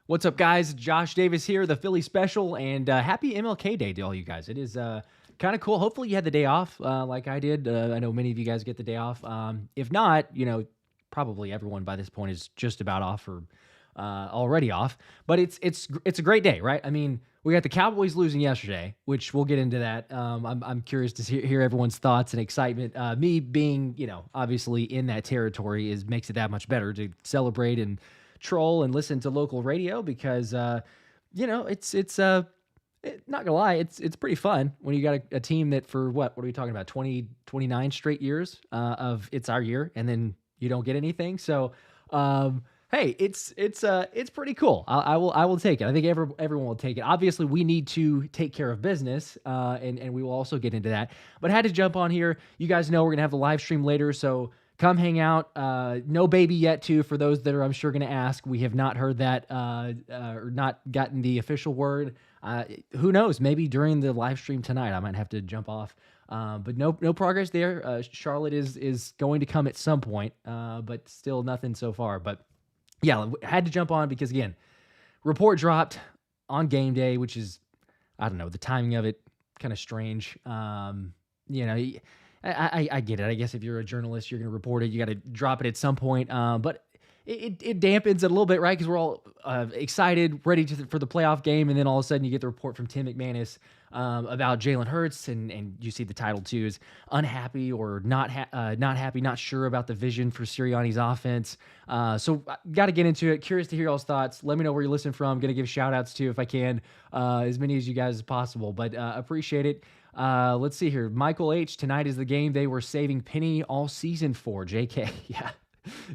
What's up, guys? Josh Davis here, the Philly special, and happy MLK Day to all you guys. It is kind of cool. Hopefully, you had the day off like I did. I know many of you guys get the day off. If not, probably everyone by this point is just about off or already off. But it's a great day, right? I mean, we got the Cowboys losing yesterday, which we'll get into that. I'm curious to hear everyone's thoughts and excitement. Me being, obviously in that territory makes it that much better to celebrate and troll and listen to local radio because not gonna lie, it's pretty fun when you got a team that for what are we talking about, 29 straight years of it's our year, and then you don't get anything. So hey, it's pretty cool. I will take it. I think everyone will take it. Obviously, we need to take care of business, and we will also get into that. But I had to jump on here. You guys know we're gonna have the live stream later, so come hang out. No baby yet, too, for those that are, I'm sure, going to ask. We have not heard that or not gotten the official word. Who knows? Maybe during the live stream tonight, I might have to jump off. But no progress there. Charlotte is going to come at some point, but still nothing so far. But yeah, had to jump on because, again, report dropped on game day, which is, I don't know, the timing of it kind of strange. I get it. I guess if you're a journalist, you're going to report it. You got to drop it at some point. But it dampens it a little bit, right? Because we're all excited, ready for the playoff game, and then all of a sudden you get the report from Tim McManus about Jalen Hurts, and you see the title too is unhappy or not happy, not sure about the vision for Sirianni's offense. So got to get into it. Curious to hear y'all's thoughts. Let me know where you're listening from. I'm going to give shout outs too if I can, as many as you guys as possible. But appreciate it. Let's see here. Michael H. Tonight is the game they were saving Penny all season for. JK. Yeah.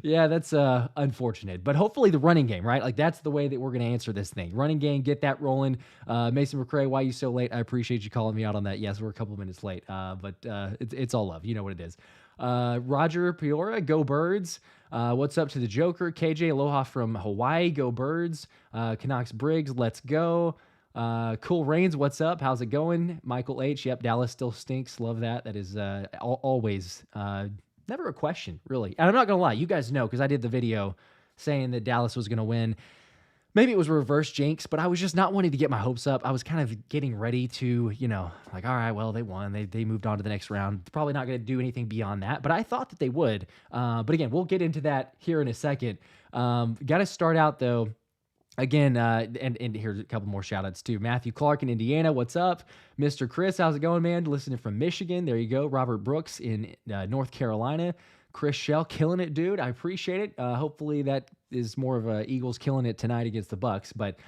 Yeah, that's unfortunate. But hopefully the running game, right? Like that's the way that we're going to answer this thing. Running game, get that rolling. Mason McCray, why are you so late? I appreciate you calling me out on that. Yes, we're a couple minutes late, but it's all love. You know what it is. Roger Peora, go Birds. What's up to the Joker? KJ Aloha from Hawaii, go Birds. Canucks Briggs, let's go. Cool Rains, what's up? How's it going? Michael H. Yep, Dallas still stinks. Love that. That is always never a question, really. And I'm not going to lie. You guys know because I did the video saying that Dallas was going to win. Maybe it was reverse jinx, but I was just not wanting to get my hopes up. I was kind of getting ready to, like, all right, well, they won. They moved on to the next round. Probably not going to do anything beyond that, but I thought that they would. But again, we'll get into that here in a second. Got to start out, though. Again, and here's a couple more shout outs too. Matthew Clark in Indiana, what's up? Mr. Chris, how's it going, man? Listening from Michigan. There you go. Robert Brooks in North Carolina. Chris Shell, killing it, dude. I appreciate it. Hopefully that is more of a Eagles killing it tonight against the Bucs. But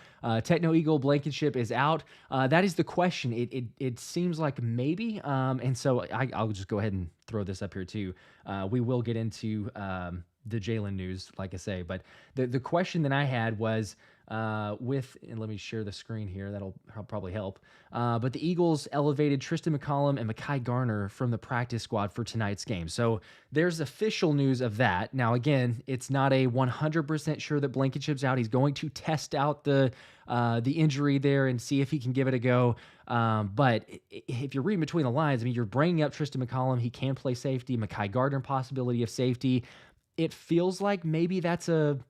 Techno Eagle Blankenship is out. That is the question. It seems like maybe. And so I'll just go ahead and throw this up here too. We will get into the Jalen news, like I say. But the question that I had was, and let me share the screen here. That'll probably help. But the Eagles elevated Tristan McCollum and Mekhi Garner from the practice squad for tonight's game. So there's official news of that. Now, again, it's not a 100% sure that Blankenship's out. He's going to test out the injury there and see if he can give it a go. But if you're reading between the lines, I mean, you're bringing up Tristan McCollum. He can play safety. Mekhi Garner, possibility of safety. It feels like maybe that's the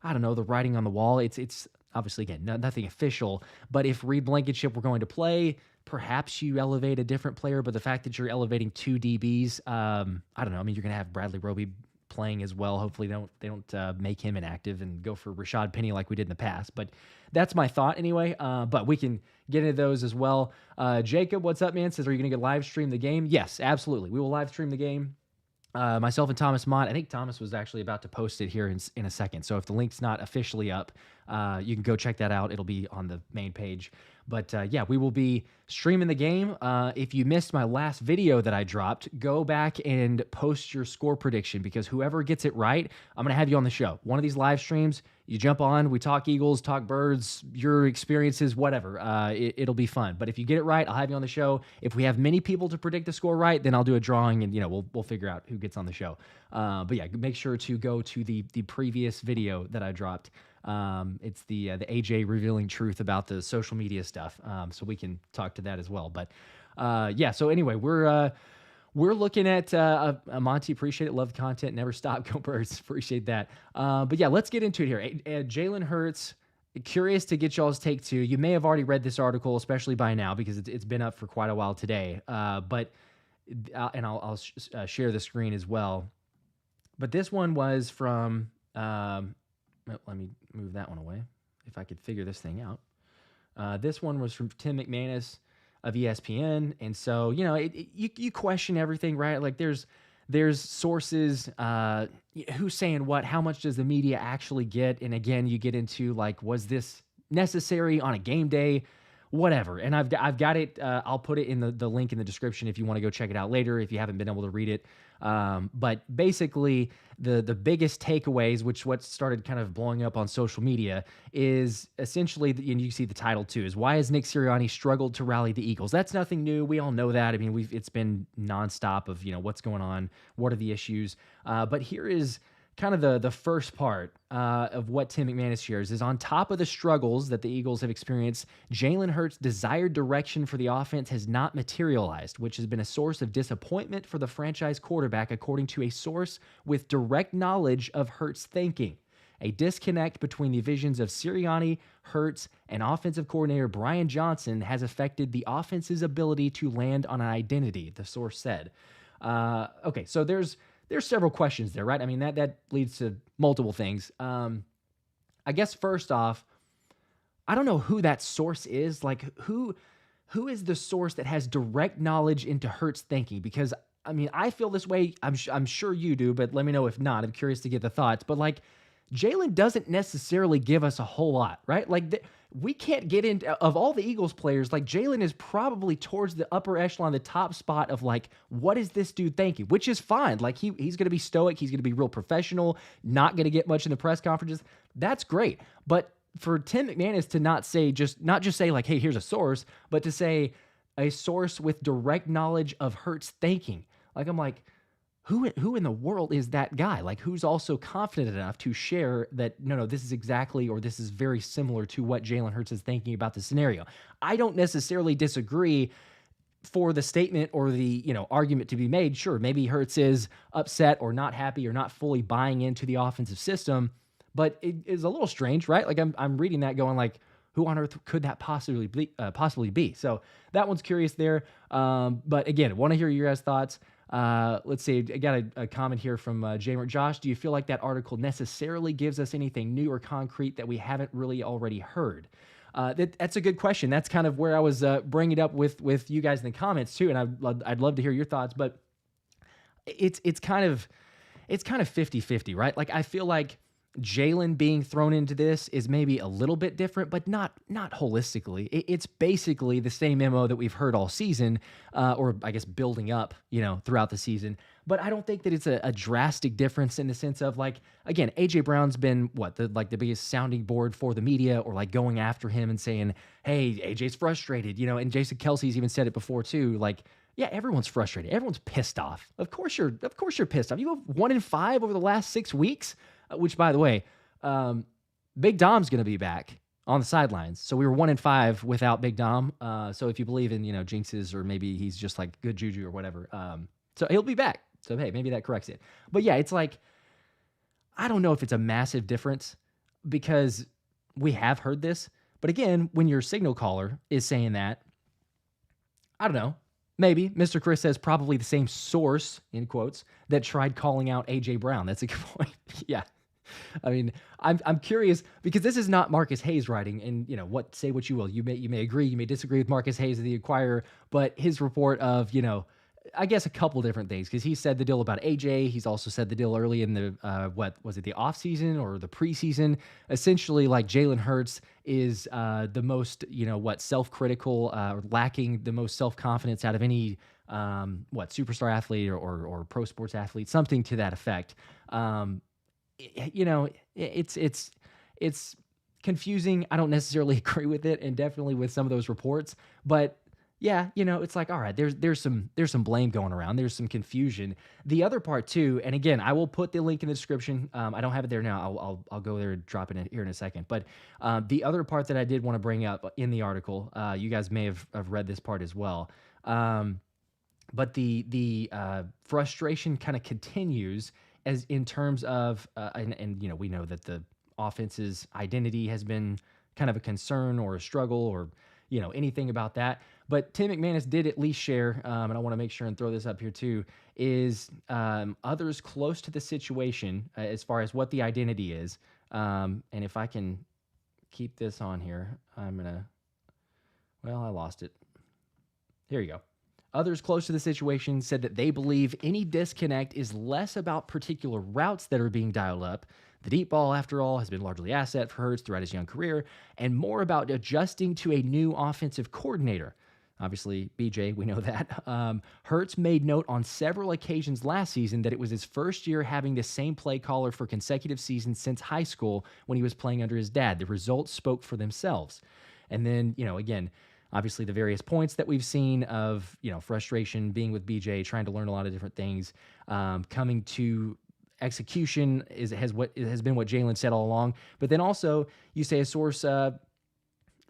writing on the wall. It's obviously, again, nothing official, but if Reed Blankenship were going to play, perhaps you elevate a different player, but the fact that you're elevating two DBs, I don't know. I mean, you're going to have Bradley Roby playing as well. Hopefully they don't make him inactive and go for Rashad Penny like we did in the past, but that's my thought anyway. But we can get into those as well. Jacob, what's up, man? Says, are you going to live stream the game? Yes, absolutely. We will live stream the game. Myself and Thomas Mott. I think Thomas was actually about to post it here in a second. So if the link's not officially up, you can go check that out. It'll be on the main page. But yeah, we will be streaming the game. If you missed my last video that I dropped, go back and post your score prediction because whoever gets it right, I'm going to have you on the show. One of these live streams, you jump on, we talk Eagles, talk Birds, your experiences, whatever. It'll be fun. But if you get it right, I'll have you on the show. If we have many people to predict the score right, then I'll do a drawing and we'll figure out who gets on the show. But yeah, make sure to go to the previous video that I dropped. It's the AJ revealing truth about the social media stuff. So we can talk to that as well. But yeah, so anyway, we're looking at Monty. Appreciate it. Love the content. Never stop. Go Birds. Appreciate that. But yeah, let's get into it here. Jalen Hurts Curious to get y'all's take too. You may have already read this article, especially by now, because it's been up for quite a while today. But and I'll share the screen as well. But this one was from. Let me move that one away if I could figure this thing out. This one was from Tim McManus of ESPN, and so you question everything, right? Like there's sources, who's saying what, how much does the media actually get? And again, you get into like, was this necessary on a game day? Whatever. And I've got it. I'll put it in the link in the description if you want to go check it out later, if you haven't been able to read it. But basically the biggest takeaways, which what started kind of blowing up on social media, is essentially, and you see the title too, is why has Nick Sirianni struggled to rally the Eagles? That's nothing new. We all know that. I mean, it's been nonstop of, what's going on, what are the issues. But here is kind of the first part of what Tim McManus shares is on top of the struggles that the Eagles have experienced, Jalen Hurts' desired direction for the offense has not materialized, which has been a source of disappointment for the franchise quarterback, according to a source with direct knowledge of Hurts' thinking. A disconnect between the visions of Sirianni, Hurts, and offensive coordinator Brian Johnson has affected the offense's ability to land on an identity, the source said. Okay, so there's several questions there, right? I mean, that leads to multiple things. I guess first off, I don't know who that source is. Like, who is the source that has direct knowledge into Hurts' thinking? Because, I mean, I feel this way. I'm sure you do, but let me know if not. I'm curious to get the thoughts. But, like, Jalen doesn't necessarily give us a whole lot, right? Like, we can't get into, of all the Eagles players, like, Jalen is probably towards the upper echelon, the top spot of, like, what is this dude thinking? Which is fine. Like, he's going to be stoic. He's going to be real professional, not going to get much in the press conferences. That's great. But for Tim McManus to not just say, like, hey, here's a source, but to say a source with direct knowledge of Hurts' thinking. Like, I'm like, who in the world is that guy? Like, who's also confident enough to share that, no, this is exactly, or this is very similar to what Jalen Hurts is thinking about the scenario? I don't necessarily disagree for the statement or the, argument to be made. Sure, maybe Hurts is upset or not happy or not fully buying into the offensive system, but it is a little strange, right? Like, I'm reading that going like, who on earth could that possibly be? So that one's curious there. But again, I want to hear your guys' thoughts. Let's see. I got a comment here from Jamer. Josh, do you feel like that article necessarily gives us anything new or concrete that we haven't really already heard? That's a good question. That's kind of where I was bringing it up with you guys in the comments too, and I'd love to hear your thoughts. But it's kind of 50-50, right? Like, I feel like Jalen being thrown into this is maybe a little bit different, but not holistically. It's basically the same MO that we've heard all season, or I guess building up, throughout the season. But I don't think that it's a drastic difference in the sense of, like, again, AJ Brown's been the biggest sounding board for the media, or like going after him and saying, hey, AJ's frustrated, and Jason Kelsey's even said it before too, like, yeah, everyone's frustrated. Everyone's pissed off. Of course you're pissed off. You have 1-5 over the last 6 weeks. Which, by the way, Big Dom's going to be back on the sidelines. So we were 1-5 without Big Dom. So if you believe in, jinxes, or maybe he's just like good juju or whatever, so he'll be back. So, hey, maybe that corrects it. But yeah, it's like, I don't know if it's a massive difference, because we have heard this. But again, when your signal caller is saying that, I don't know. Maybe Mr. Chris says probably the same source, in quotes, that tried calling out AJ Brown. That's a good point. Yeah. I mean, I'm curious, because this is not Marcus Hayes writing, and say what you will. You may agree, you may disagree with Marcus Hayes of the Inquirer, but his report of, I guess a couple different things, because he said the deal about AJ. He's also said the deal early in the, the offseason or the preseason? Essentially, like, Jalen Hurts is the most, self-critical, lacking the most self-confidence out of any, superstar athlete or pro sports athlete, something to that effect. It's confusing. I don't necessarily agree with it, and definitely with some of those reports, but yeah, it's like, all right, there's some blame going around. There's some confusion. The other part too, and again, I will put the link in the description. I don't have it there now. I'll go there and drop it in here in a second. But the other part that I did want to bring up in the article, you guys may have read this part as well. But the frustration kind of continues as in terms of, and we know that the offense's identity has been kind of a concern or a struggle or, anything about that. But Tim McManus did at least share, and I want to make sure and throw this up here too, is others close to the situation as far as what the identity is. And if I can keep this on here, I lost it. Here you go. Others close to the situation said that they believe any disconnect is less about particular routes that are being dialed up. The deep ball, after all, has been largely asset for Hurts throughout his young career, and more about adjusting to a new offensive coordinator. Obviously, BJ, we know that. Hurts made note on several occasions last season that it was his first year having the same play caller for consecutive seasons since high school when he was playing under his dad. The results spoke for themselves. And then, again, obviously the various points that we've seen of, frustration, being with BJ, trying to learn a lot of different things, coming to execution has been what Jalen said all along. But then also you say a source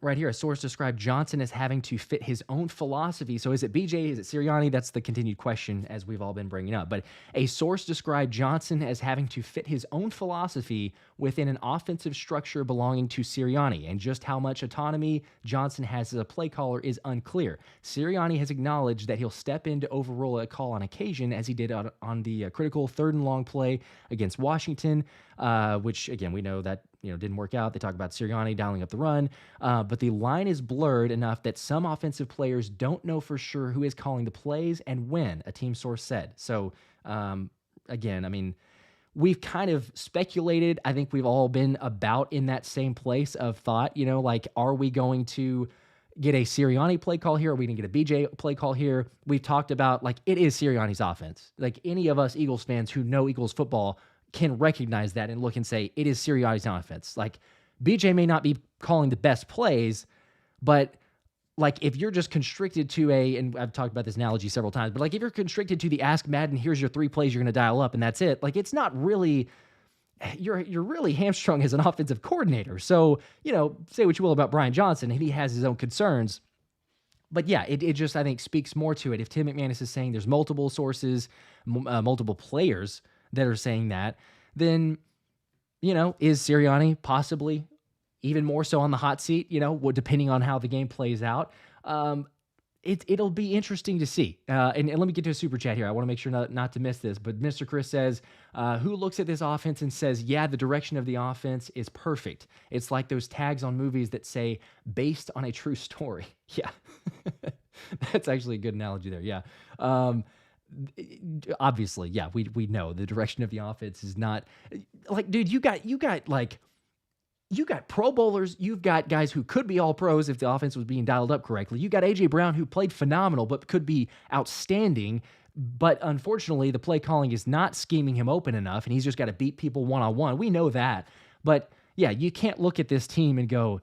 right here, a source described Johnson as having to fit his own philosophy. So is it BJ? Is it Sirianni? That's the continued question as we've all been bringing up. But a source described Johnson as having to fit his own philosophy within an offensive structure belonging to Sirianni. And just how much autonomy Johnson has as a play caller is unclear. Sirianni has acknowledged that he'll step in to overrule a call on occasion, as he did on the critical 3rd and long play against Washington, which, again, we know that didn't work out. They talk about Sirianni dialing up the run, but the line is blurred enough that some offensive players don't know for sure who is calling the plays and when, a team source said. So, again, we've kind of speculated. I think we've all been about in that same place of thought, are we going to get a Sirianni play call here? Are we going to get a BJ play call here? We've talked about, it is Sirianni's offense. Any of us Eagles fans who know Eagles football can recognize that and look and say, it is Sirianni's offense. BJ may not be calling the best plays, but if you're just constricted to and I've talked about this analogy several times, but if you're constricted to the Ask Madden, here's your 3 plays you're going to dial up and that's it. It's not really, you're really hamstrung as an offensive coordinator. So, say what you will about Brian Johnson, and he has his own concerns. But yeah, it just, I think, speaks more to it. If Tim McManus is saying there's multiple sources, multiple players that are saying that, then, is Sirianni possibly even more so on the hot seat, depending on how the game plays out? It'll be interesting to see. And let me get to a super chat here. I want to make sure not to miss this. But Mr. Chris says, who looks at this offense and says, yeah, the direction of the offense is perfect. It's like those tags on movies that say, based on a true story. Yeah. That's actually a good analogy there. Yeah. Obviously, yeah, we know the direction of the offense is not dude, you got Pro Bowlers, you've got guys who could be all pros if the offense was being dialed up correctly. You got AJ Brown, who played phenomenal but could be outstanding, but unfortunately the play calling is not scheming him open enough, and he's just got to beat people one-on-one. We know that. But yeah, you can't look at this team and go,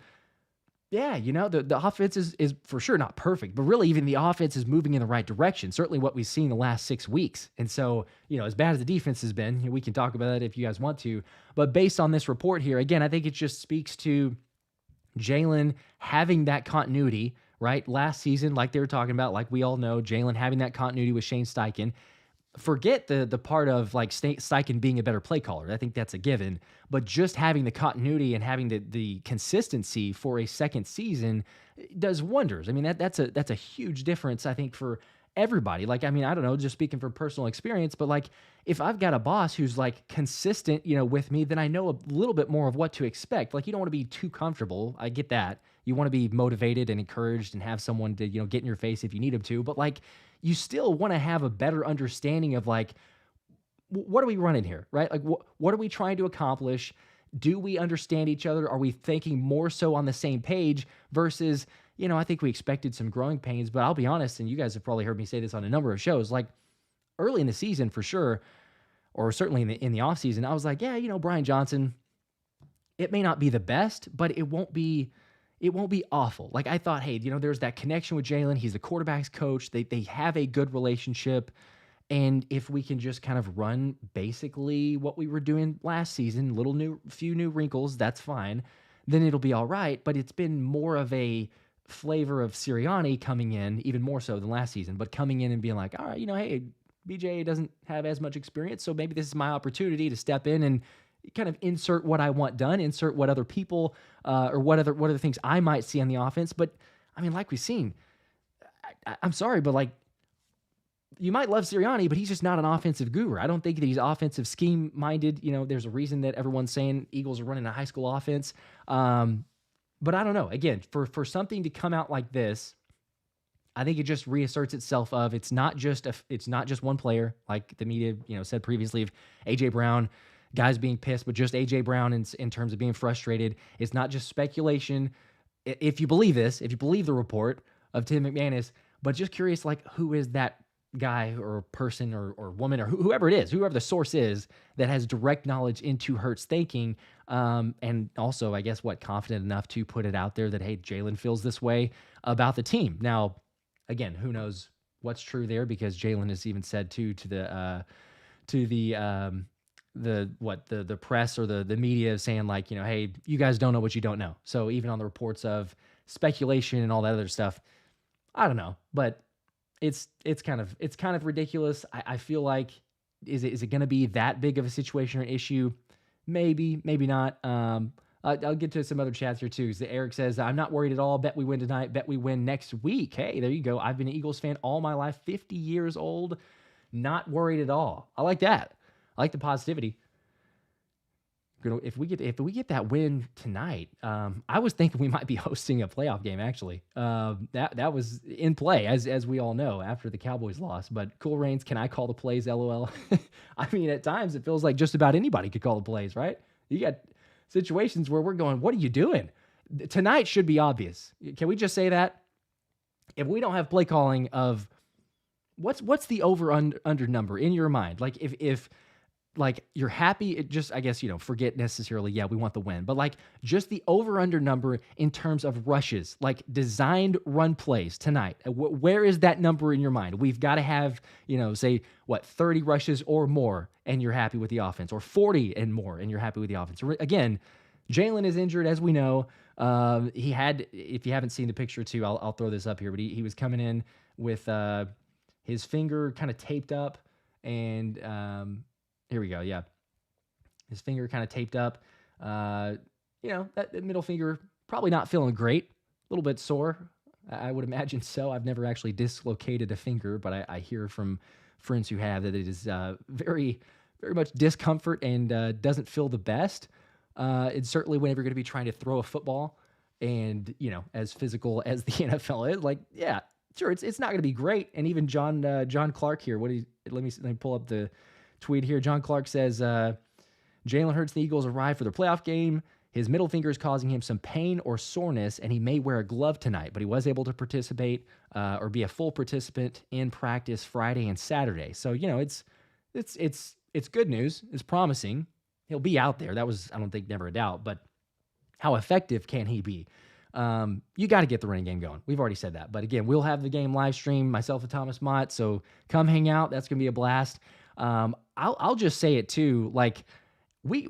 yeah, the offense is for sure not perfect, but really even the offense is moving in the right direction. Certainly what we've seen the last 6 weeks. And so, as bad as the defense has been, we can talk about that if you guys want to. But based on this report here, again, I think it just speaks to Jalen having that continuity, right? Last season, like they were talking about, like we all know, Jalen having that continuity with Shane Steichen. Forget the part of Steichen being a better play caller. I think that's a given. But just having the continuity and having the consistency for a second season does wonders. That's a huge difference, I think, for everybody. I don't know, just speaking from personal experience, but if I've got a boss who's consistent, with me, then I know a little bit more of what to expect. You don't want to be too comfortable. I get that. You want to be motivated and encouraged and have someone to, get in your face if you need them to. But you still want to have a better understanding of what are we running here, right? What are we trying to accomplish? Do we understand each other? Are we thinking more so on the same page versus, I think we expected some growing pains, but I'll be honest, and you guys have probably heard me say this on a number of shows, early in the season for sure, or certainly in the offseason, I was yeah, Brian Johnson, it may not be the best, but it won't be awful. I thought, hey, there's that connection with Jalen. He's the quarterback's coach. They have a good relationship. And if we can just kind of run basically what we were doing last season, few new wrinkles, that's fine, then it'll be all right. But it's been more of a flavor of Sirianni coming in, even more so than last season, but coming in and being all right, hey, BJ doesn't have as much experience, so maybe this is my opportunity to step in and kind of insert what I want done, insert what other people or what other things I might see on the offense. But I mean, like we've seen, I'm sorry, but like, you might love Sirianni, but he's just not an offensive guru. I don't think that he's offensive scheme minded. There's a reason that everyone's saying Eagles are running a high school offense. But I don't know. Again, for something to come out like this, I think it just reasserts itself of it's not just one player, like the media said previously of AJ Brown, guys being pissed, but just AJ Brown in terms of being frustrated. It's not just speculation. If you believe this, if you believe the report of Tim McManus, but just curious, like, who is that guy or person or woman or whoever it is, whoever the source is that has direct knowledge into Hurts thinking, and also, I guess, confident enough to put it out there that, hey, Jalen feels this way about the team. Now, again, who knows what's true there, because Jalen has even said to the press or the media saying, like, hey, you guys don't know what you don't know. So even on the reports of speculation and all that other stuff, I don't know, but it's kind of ridiculous. I feel like, is it going to be that big of a situation or issue? Maybe not. I'll get to some other chats here too. Eric says, I'm not worried at all. Bet we win tonight. Bet we win next week. Hey, there you go. I've been an Eagles fan all my life, 50 years old. Not worried at all. I like that. I like the positivity. If we get that win tonight, I was thinking we might be hosting a playoff game. Actually, that was in play, as we all know, after the Cowboys lost. But Cool Rains, can I call the plays? LOL. I mean, at times it feels like just about anybody could call the plays, right? You got situations where we're going, what are you doing? Tonight should be obvious. Can we just say that? If we don't have play calling of what's the over under number in your mind? Like if like you're happy, it just, I guess, forget necessarily, yeah, we want the win, but like just the over under number in terms of rushes, like designed run plays tonight. Where is that number in your mind? We've got to have, say 30 rushes or more and you're happy with the offense, or 40 and more and you're happy with the offense. Again, Jalen is injured, as we know. He had, if you haven't seen the picture too, I'll throw this up here, but he was coming in with his finger kind of taped up, and here we go. Yeah. His finger kind of taped up. That middle finger probably not feeling great. A little bit sore. I would imagine so. I've never actually dislocated a finger, but I hear from friends who have that it is very, very much discomfort and doesn't feel the best. It's certainly whenever you're going to be trying to throw a football and, as physical as the NFL is, like, yeah, sure, it's not going to be great. And even John Clark here, let me pull up the tweet here. John Clark says, Jalen Hurts, the Eagles arrive for their playoff game. His middle finger is causing him some pain or soreness, and he may wear a glove tonight, but he was able to participate or be a full participant in practice Friday and Saturday. So, it's good news. It's promising. He'll be out there. That was, I don't think, never a doubt, but how effective can he be? You got to get the running game going. We've already said that, but again, we'll have the game live stream, myself and Thomas Mott. So come hang out. That's going to be a blast. I'll just say it too. Like we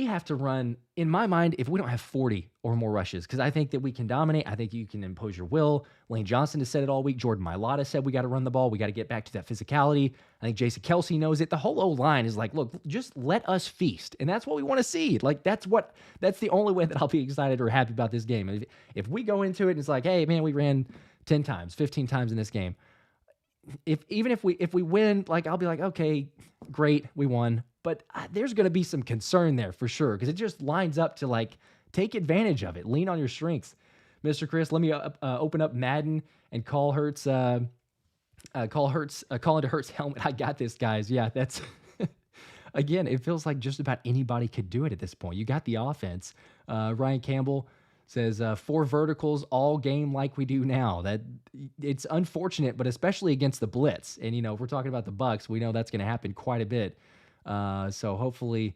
have to run, in my mind, if we don't have 40 or more rushes, because I think that we can dominate. I think you can impose your will. Lane Johnson has said it all week. Jordan Mailata said we got to run the ball. We got to get back to that physicality. I think Jason Kelsey knows it. The whole O-line is like, look, just let us feast. And that's what we want to see. Like, that's the only way that I'll be excited or happy about this game. If we go into it and it's like, hey, man, we ran 10 times, 15 times in this game. Even if we win, like, I'll be like, okay, great, we won. But there's going to be some concern there for sure, because it just lines up to, like, take advantage of it. Lean on your strengths. Mr. Chris, let me open up Madden and call Hurts, call into Hurts' helmet. I got this, guys. Yeah, that's again, it feels like just about anybody could do it at this point. You got the offense. Ryan Campbell says 4 verticals all game like we do now. That it's unfortunate, but especially against the blitz. And if we're talking about the Bucs, we know that's going to happen quite a bit. So hopefully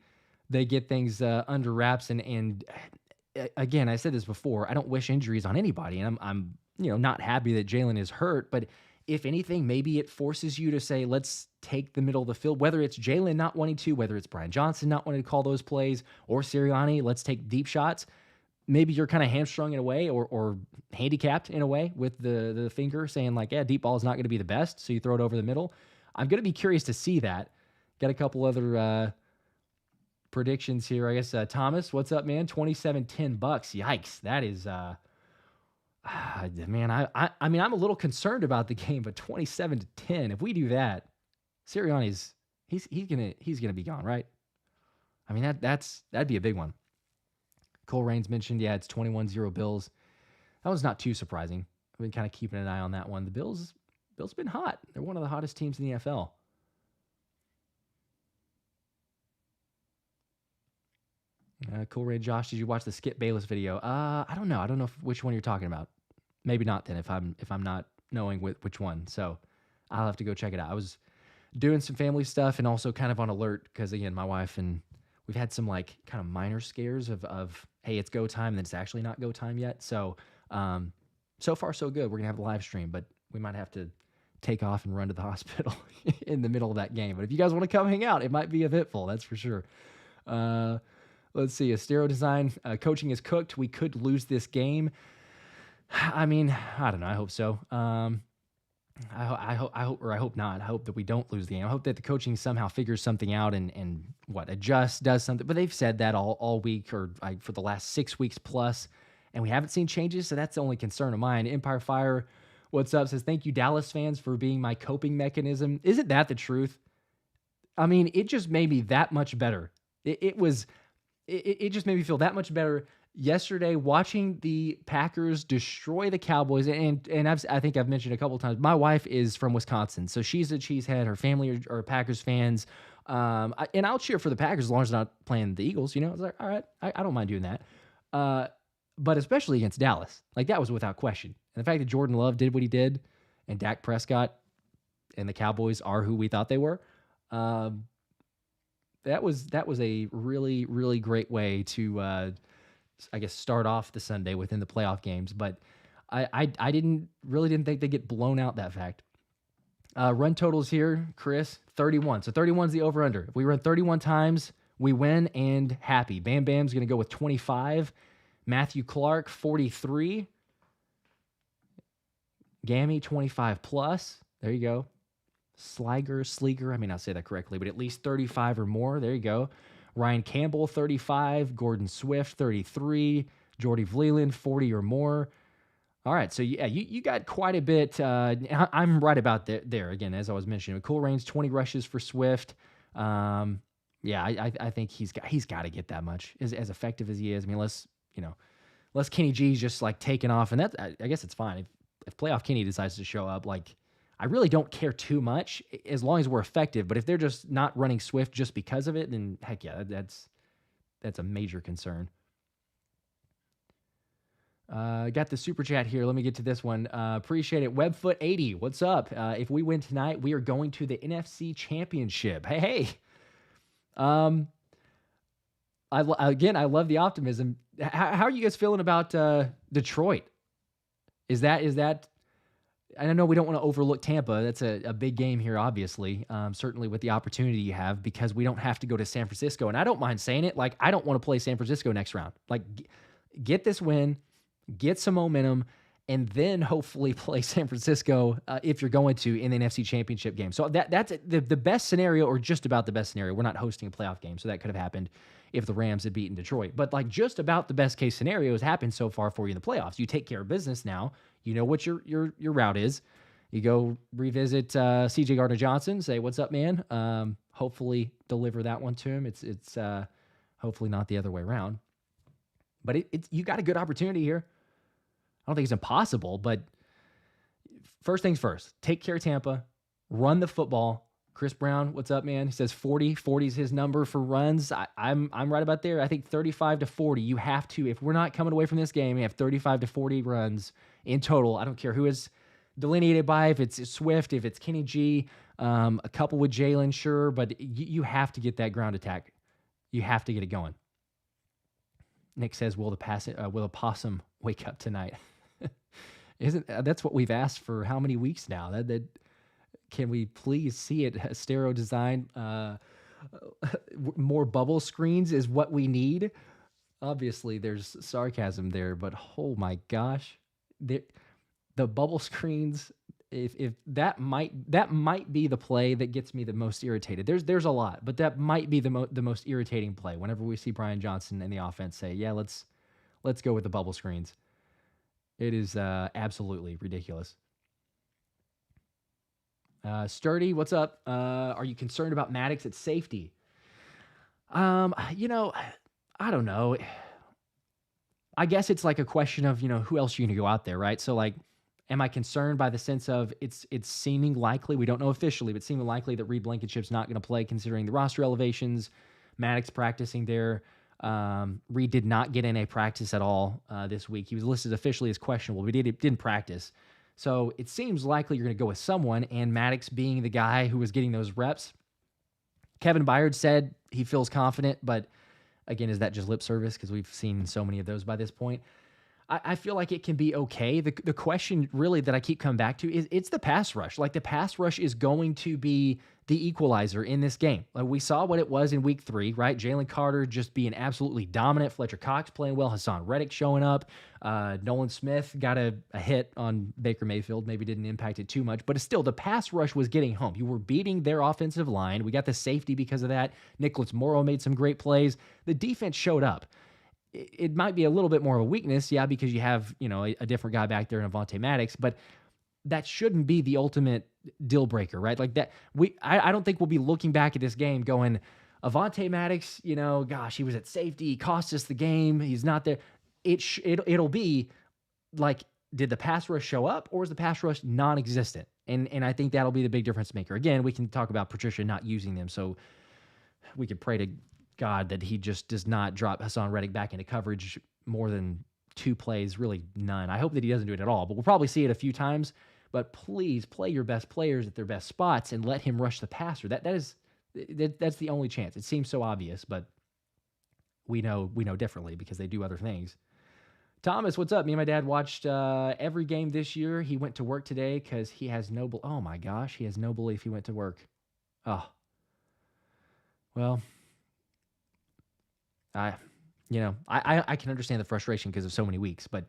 they get things under wraps. And again, I said this before, I don't wish injuries on anybody, and I'm not happy that Jalen is hurt. But if anything, maybe it forces you to say, let's take the middle of the field, whether it's Jalen not wanting to, whether it's Brian Johnson not wanting to call those plays, or Sirianni, let's take deep shots. Maybe you're kind of hamstrung in a way, or handicapped in a way with the finger, saying like, yeah, deep ball is not going to be the best, so you throw it over the middle. I'm going to be curious to see that. Got a couple other predictions here. I guess Thomas, what's up, man? 27-10 Bucs. Yikes. That is man, I mean, I'm a little concerned about the game, but 27-10. If we do that, Sirianni's he's gonna be gone, right? I mean, that'd be a big one. Cole Raines mentioned, yeah, it's 21-0 Bills. That was not too surprising. I've been kind of keeping an eye on that one. The Bills been hot. They're one of the hottest teams in the NFL. Cool Ray Josh, did you watch the Skip Bayless video? I don't know. I don't know which one you're talking about. Maybe not then if I'm not knowing which one. So I'll have to go check it out. I was doing some family stuff and also kind of on alert because again, my wife and we've had some like kind of minor scares of hey, it's go time, and then it's actually not go time yet. So so far so good. We're gonna have a live stream, but we might have to take off and run to the hospital in the middle of that game. But if you guys want to come hang out, it might be eventful, that's for sure. Let's see. Astero Design, coaching is cooked. We could lose this game. I mean, I don't know. I hope so. I hope not. I hope that we don't lose the game. I hope that the coaching somehow figures something out and adjusts, does something. But they've said that all week or for the last 6 weeks plus, and we haven't seen changes. So that's the only concern of mine. Empire Fire, what's up? Says, thank you, Dallas fans, for being my coping mechanism. Isn't that the truth? I mean, it just made me that much better. It just made me feel that much better yesterday watching the Packers destroy the Cowboys. And I think I've mentioned a couple of times, my wife is from Wisconsin, so she's a cheesehead. Her family are Packers fans. And I'll cheer for the Packers as long as they're not playing the Eagles. You know, it's like, all right, I don't mind doing that. But especially against Dallas, like that was without question. And the fact that Jordan Love did what he did and Dak Prescott and the Cowboys are who we thought they were. That was a really, really great way to, I guess, start off the Sunday within the playoff games. But I didn't think they'd get blown out that fact. Run totals here, Chris, 31. So 31 is the over-under. If we run 31 times, we win and happy. Bam Bam's going to go with 25. Matthew Clark, 43. Gammy, 25 plus. There you go. Sleeger, I may not say that correctly, but at least 35 or more. There you go. Ryan Campbell, 35. Gordon Swift, 33. Jordy Vleeland, 40 or more. All right, so yeah, you got quite a bit. I'm right about there again, as I was mentioning. Cool Raines, 20 rushes for Swift. Yeah, I think he's got to get that much as effective as he is. I mean, unless Kenny G's just like taking off, and that I guess it's fine if playoff Kenny decides to show up. Like, I really don't care too much as long as we're effective. But if they're just not running Swift just because of it, then heck yeah, that's a major concern. Got the super chat here. Let me get to this one. Appreciate it. Webfoot80, what's up? If we win tonight, we are going to the NFC Championship. Hey. I love the optimism. How are you guys feeling about Detroit? Is that? I know we don't want to overlook Tampa. That's a big game here, obviously. Certainly with the opportunity you have, because we don't have to go to San Francisco. And I don't mind saying it. Like, I don't want to play San Francisco next round. Like, get this win, get some momentum, and then hopefully play San Francisco if you're going to in the NFC Championship game. So that's the best scenario, or just about the best scenario. We're not hosting a playoff game, so that could have happened if the Rams had beaten Detroit. But like, just about the best case scenario has happened so far for you in the playoffs. You take care of business now. You know what your route is. You go revisit C.J. Gardner-Johnson, say, what's up, man? Hopefully deliver that one to him. It's hopefully not the other way around. But you got a good opportunity here. I don't think it's impossible, but first things first, take care of Tampa, run the football. Chris Brown, what's up, man? He says 40. 40 is his number for runs. I'm right about there. I think 35 to 40. You have to, if we're not coming away from this game, we have 35 to 40 runs in total. I don't care who is delineated by, if it's Swift, if it's Kenny G, a couple with Jalen, sure, but you have to get that ground attack. You have to get it going. Nick says, will the possum wake up tonight? That's what we've asked for how many weeks now? That can we please see it? Astero Design, more bubble screens is what we need. Obviously, there's sarcasm there, but oh my gosh, the bubble screens If that might be the play that gets me the most irritated. There's a lot, but that might be the most irritating play whenever we see Brian Johnson and the offense say, "Yeah, let's go with the bubble screens." It is absolutely ridiculous. Sturdy, what's up? Are you concerned about Maddox at safety? You know, I don't know. I guess it's like a question of, who else you're going to go out there, right? So like, am I concerned by the sense of it's seeming likely, we don't know officially, but seeming likely that Reed Blankenship's not going to play considering the roster elevations, Maddox practicing there. Reed did not get in a practice at all this week. He was listed officially as questionable, but he didn't practice. So it seems likely you're going to go with someone, and Maddox being the guy who was getting those reps. Kevin Byard said he feels confident, but again, is that just lip service? Because we've seen so many of those by this point. I feel like it can be okay. The question really that I keep coming back to is it's the pass rush. Like the pass rush is going to be the equalizer in this game. Like we saw what it was in week 3, right? Jalen Carter just being absolutely dominant. Fletcher Cox playing well. Hassan Reddick showing up. Nolan Smith got a hit on Baker Mayfield. Maybe didn't impact it too much, but still the pass rush was getting home. You were beating their offensive line. We got the safety because of that. Nicholas Morrow made some great plays. The defense showed up. It might be a little bit more of a weakness, yeah, because you have, a different guy back there in Avonte Maddox, but that shouldn't be the ultimate deal breaker, right? Like that, I don't think we'll be looking back at this game going, Avonte Maddox, gosh, he was at safety, he cost us the game, he's not there. It'll be like, did the pass rush show up or is the pass rush non-existent? And I think that'll be the big difference maker. Again, we can talk about Patricia not using them, so we could pray to God that he just does not drop Hassan Reddick back into coverage more than 2 plays, really none. I hope that he doesn't do it at all, but we'll probably see it a few times. But please play your best players at their best spots and let him rush the passer. That's the only chance. It seems so obvious, but we know differently because they do other things. Thomas, what's up? Me and my dad watched every game this year. He went to work today because he has oh my gosh, he has no belief he went to work. Oh, well. I can understand the frustration because of so many weeks, but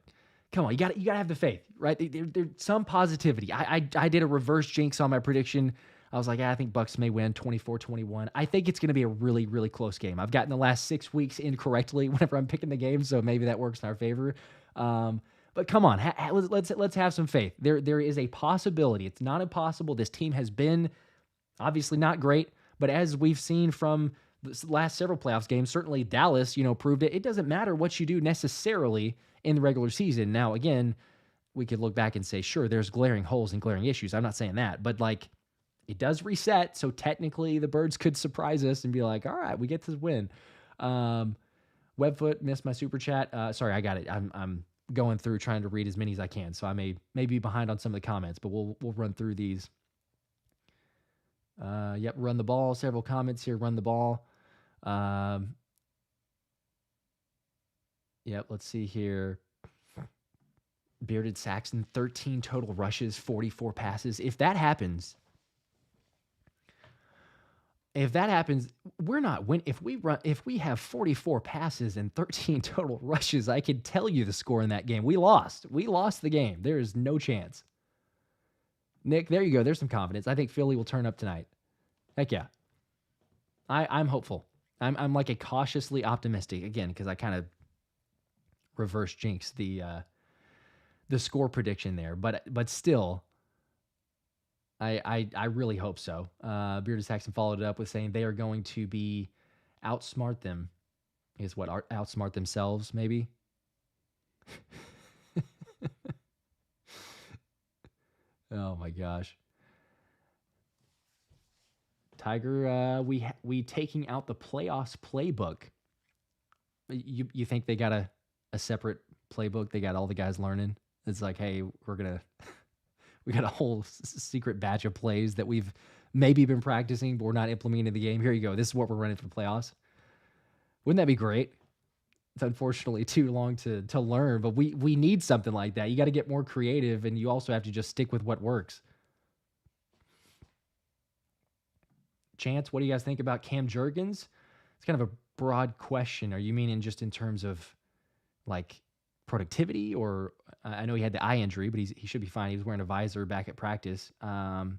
come on, you got to have the faith, right? There's some positivity. I did a reverse jinx on my prediction. I was like, I think Bucs may win 24-21. I think it's going to be a really, really close game. I've gotten the last 6 weeks incorrectly whenever I'm picking the game, so maybe that works in our favor. But come on, let's have some faith. There is a possibility. It's not impossible. This team has been obviously not great, but as we've seen from the last several playoffs games, certainly Dallas, proved it. It doesn't matter what you do necessarily in the regular season. Now, again, we could look back and say, sure, there's glaring holes and glaring issues. I'm not saying that, but like it does reset. So technically the Birds could surprise us and be like, all right, we get this win. Webfoot missed my super chat. Sorry, I got it. I'm going through trying to read as many as I can. So I may be behind on some of the comments, but we'll run through these. Yep. Run the ball. Several comments here. Run the ball. Yep, let's see here. Bearded Saxon, 13 total rushes, 44 passes. If that happens, we're not win. If we have 44 passes and 13 total rushes, I can tell you the score in that game. We lost the game. There is no chance. Nick, there you go. There's some confidence. I think Philly will turn up tonight. Heck yeah. I'm hopeful. I'm like a cautiously optimistic again because I kind of reverse jinx the score prediction there, but still, I really hope so. Bearded Saxon followed it up with saying they are going to be outsmart them. Is what outsmart themselves maybe. Oh my gosh. Tiger, we taking out the playoffs playbook. You think they got a separate playbook? They got all the guys learning. It's like, hey, we got a whole secret batch of plays that we've maybe been practicing, but we're not implementing in the game. Here you go. This is what we're running for the playoffs. Wouldn't that be great? It's unfortunately too long to learn, but we need something like that. You got to get more creative, and you also have to just stick with what works. Chance, what do you guys think about Cam Jurgens? It's kind of a broad question. Are you meaning just in terms of like productivity, or I know he had the eye injury, but he should be fine. He was wearing a visor back at practice. Or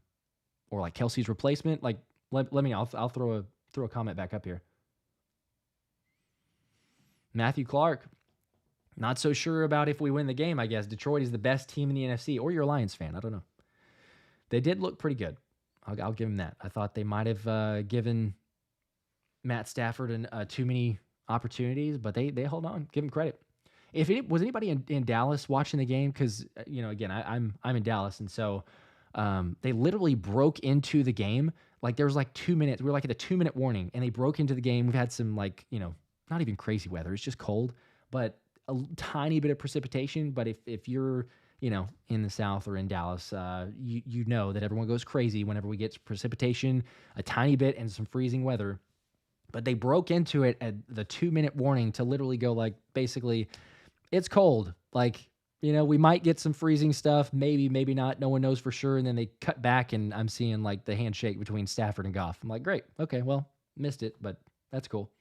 like Kelsey's replacement. Like, let me. I'll throw a comment back up here. Matthew Clark. Not so sure about if we win the game, I guess. Detroit is the best team in the NFC, or you're a Lions fan. I don't know. They did look pretty good. I'll give them that. I thought they might have given Matt Stafford too many opportunities, but they hold on. Give them credit. If it was anybody in Dallas watching the game, because again, I'm in Dallas, and so they literally broke into the game. Like there was like 2 minutes. We were like at a 2-minute warning, and they broke into the game. We've had some not even crazy weather. It's just cold, but a tiny bit of precipitation. But if you're in the South or in Dallas, you know that everyone goes crazy whenever we get precipitation, a tiny bit, and some freezing weather. But they broke into it at the 2-minute warning to literally go like, basically, it's cold. Like, we might get some freezing stuff, maybe not. No one knows for sure. And then they cut back, and I'm seeing like the handshake between Stafford and Goff. I'm like, great. Okay, well, missed it, but that's cool.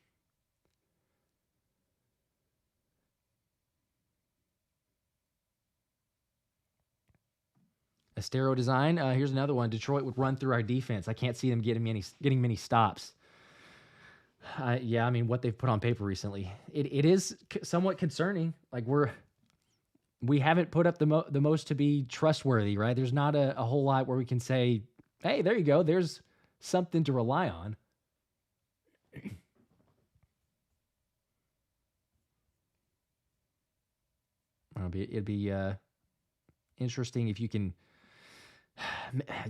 Estero Design. Here's another one. Detroit would run through our defense. I can't see them getting many stops. Yeah, I mean, what they've put on paper recently, it is somewhat concerning. Like we haven't put up the most to be trustworthy, right? There's not a whole lot where we can say, hey, there you go. There's something to rely on. It'd be interesting if you can.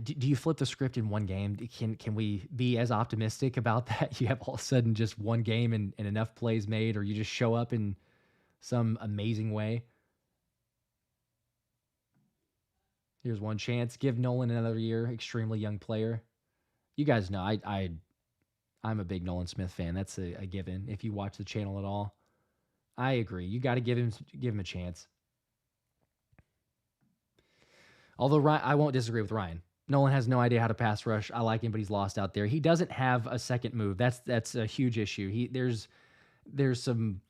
Do you flip the script in one game? Can we be as optimistic about that? You have all of a sudden just one game and enough plays made, or you just show up in some amazing way. Here's one chance. Give Nolan another year. Extremely young player. You guys know I'm a big Nolan Smith fan. That's a given. If you watch the channel at all, I agree. You got to give him a chance. Although I won't disagree with Ryan. Nolan has no idea how to pass rush. I like him, but he's lost out there. He doesn't have a second move. That's a huge issue. There's some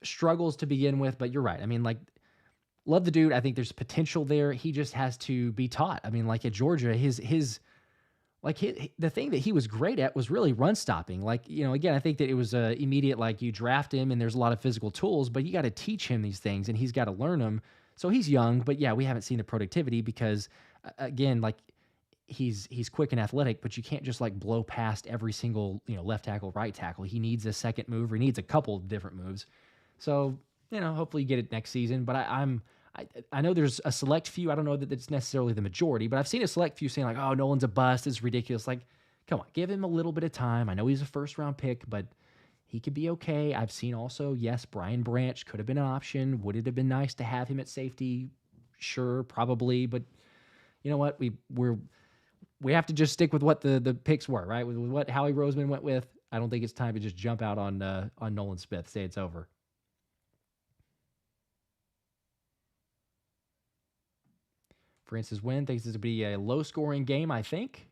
struggles to begin with, but you're right. I mean, like, love the dude. I think there's potential there. He just has to be taught. I mean, like at Georgia, the thing that he was great at was really run stopping. Like, again, I think that it was immediate, like you draft him and there's a lot of physical tools, but you got to teach him these things and he's got to learn them. So he's young, but yeah, we haven't seen the productivity because, again, like he's quick and athletic, but you can't just like blow past every single left tackle, right tackle. He needs a second move, or he needs a couple of different moves. So hopefully you get it next season. But I know there's a select few. I don't know that it's necessarily the majority, but I've seen a select few saying like, "Oh, Nolan's a bust. It's ridiculous." Like, come on, give him a little bit of time. I know he's a first-round pick, but he could be okay. I've seen also, yes, Brian Branch could have been an option. Would it have been nice to have him at safety? Sure, probably. But you know what? We have to just stick with what the picks were, right? With what Howie Roseman went with. I don't think it's time to just jump out on Nolan Smith, say it's over. Francis Wynn thinks this will be a low-scoring game, I think.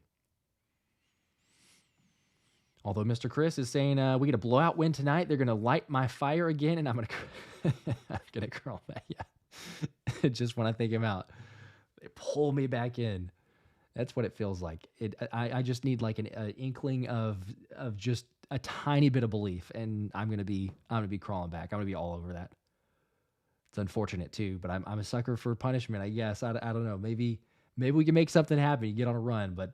Although Mr. Chris is saying we get a blowout win tonight, they're going to light my fire again, and I'm going to curl back. Yeah, just when I think him out, they pull me back in. That's what it feels like. I just need like an inkling of just a tiny bit of belief, and I'm gonna be crawling back. I'm gonna be all over that. It's unfortunate too, but I'm a sucker for punishment, I guess. I don't know. Maybe we can make something happen. You get on a run, but.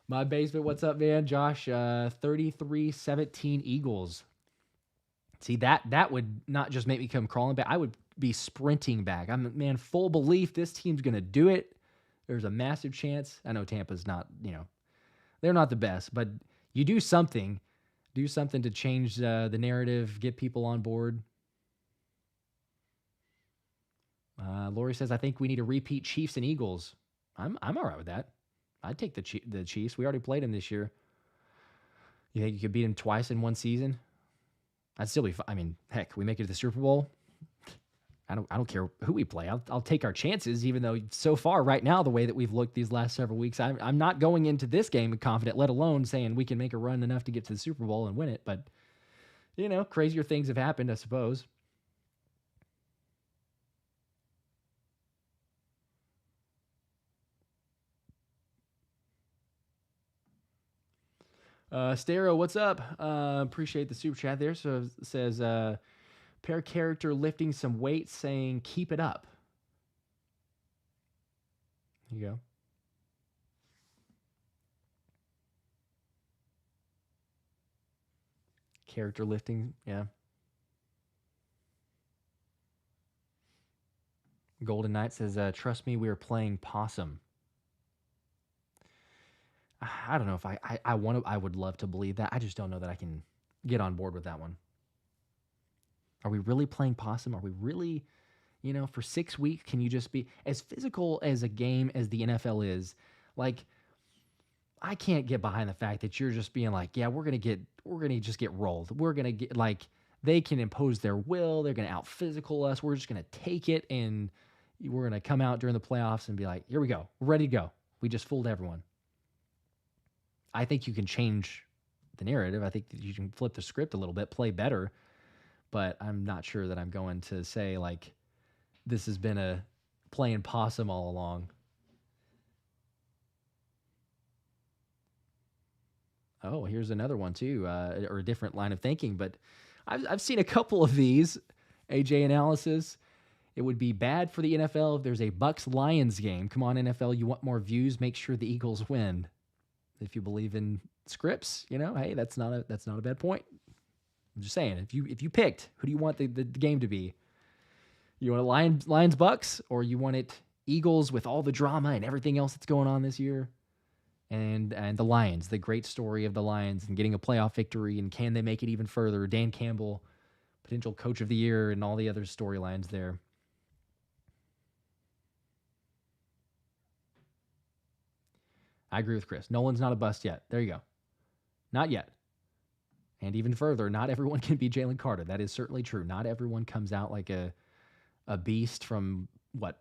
My basement, what's up, man? Josh, 33-17 Eagles. See, that would not just make me come crawling back. I would be sprinting back. I'm full belief this team's going to do it. There's a massive chance. I know Tampa's not, they're not the best, but you do something. Do something to change the narrative, get people on board. Lori says, I think we need to repeat Chiefs and Eagles. I'm all right with that. I'd take the Chiefs. We already played them this year. You think you could beat them twice in one season? I'd still be fine. I mean, heck, we make it to the Super Bowl. I don't care who we play. I'll take our chances, even though so far right now, the way that we've looked these last several weeks, I'm not going into this game confident, let alone saying we can make a run enough to get to the Super Bowl and win it. But, crazier things have happened, I suppose. Stero, what's up? Appreciate the super chat there. So it says, pair character lifting some weights saying, keep it up. Here you go. Character lifting, yeah. Golden Knight says, trust me, we are playing possum. I don't know if I want to. I would love to believe that. I just don't know that I can get on board with that one. Are we really playing possum? Are we really, for 6 weeks? Can you just be as physical as a game as the NFL is? Like, I can't get behind the fact that you're just being like, yeah, we're gonna just get rolled. We're gonna get like they can impose their will. They're gonna out physical us. We're just gonna take it, and we're gonna come out during the playoffs and be like, here we go, we're ready to go. We just fooled everyone. I think you can change the narrative. I think that you can flip the script a little bit, play better, but I'm not sure that I'm going to say like this has been a playing possum all along. Oh, here's another one too, or a different line of thinking, but I've seen a couple of these. AJ analysis. It would be bad for the NFL if there's a Bucs Lions game. Come on, NFL, you want more views? Make sure the Eagles win. If you believe in scripts, hey, that's not a bad point. I'm just saying, if you picked, who do you want the game to be? You want it Lions Bucs, or you want it Eagles with all the drama and everything else that's going on this year? And the Lions, the great story of the Lions and getting a playoff victory, and can they make it even further? Dan Campbell, potential coach of the year, and all the other storylines there. I agree with Chris. Nolan's not a bust yet. There you go. Not yet. And even further, not everyone can be Jalen Carter. That is certainly true. Not everyone comes out like a beast from,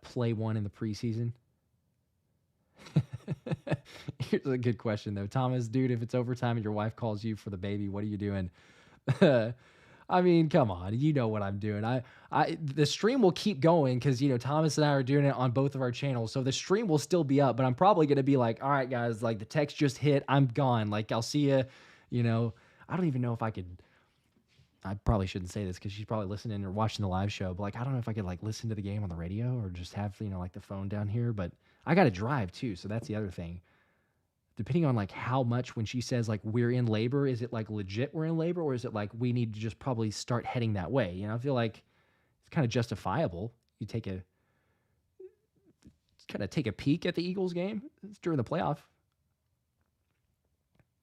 play one in the preseason? Here's a good question, though. Thomas, dude, if it's overtime and your wife calls you for the baby, what are you doing? I mean, come on. You know what I'm doing. The stream will keep going because, Thomas and I are doing it on both of our channels. So the stream will still be up, but I'm probably going to be like, all right, guys, like the text just hit. I'm gone. Like, I'll see you, I don't even know if I probably shouldn't say this because she's probably listening or watching the live show, but like, I don't know if I could like listen to the game on the radio or just have, like the phone down here, but I got to drive too. So that's the other thing. Depending on like how much, when she says like we're in labor, is it like legit we're in labor, or is it like we need to just probably start heading that way? I feel like it's kind of justifiable. You take a peek at the Eagles game. It's during the playoff.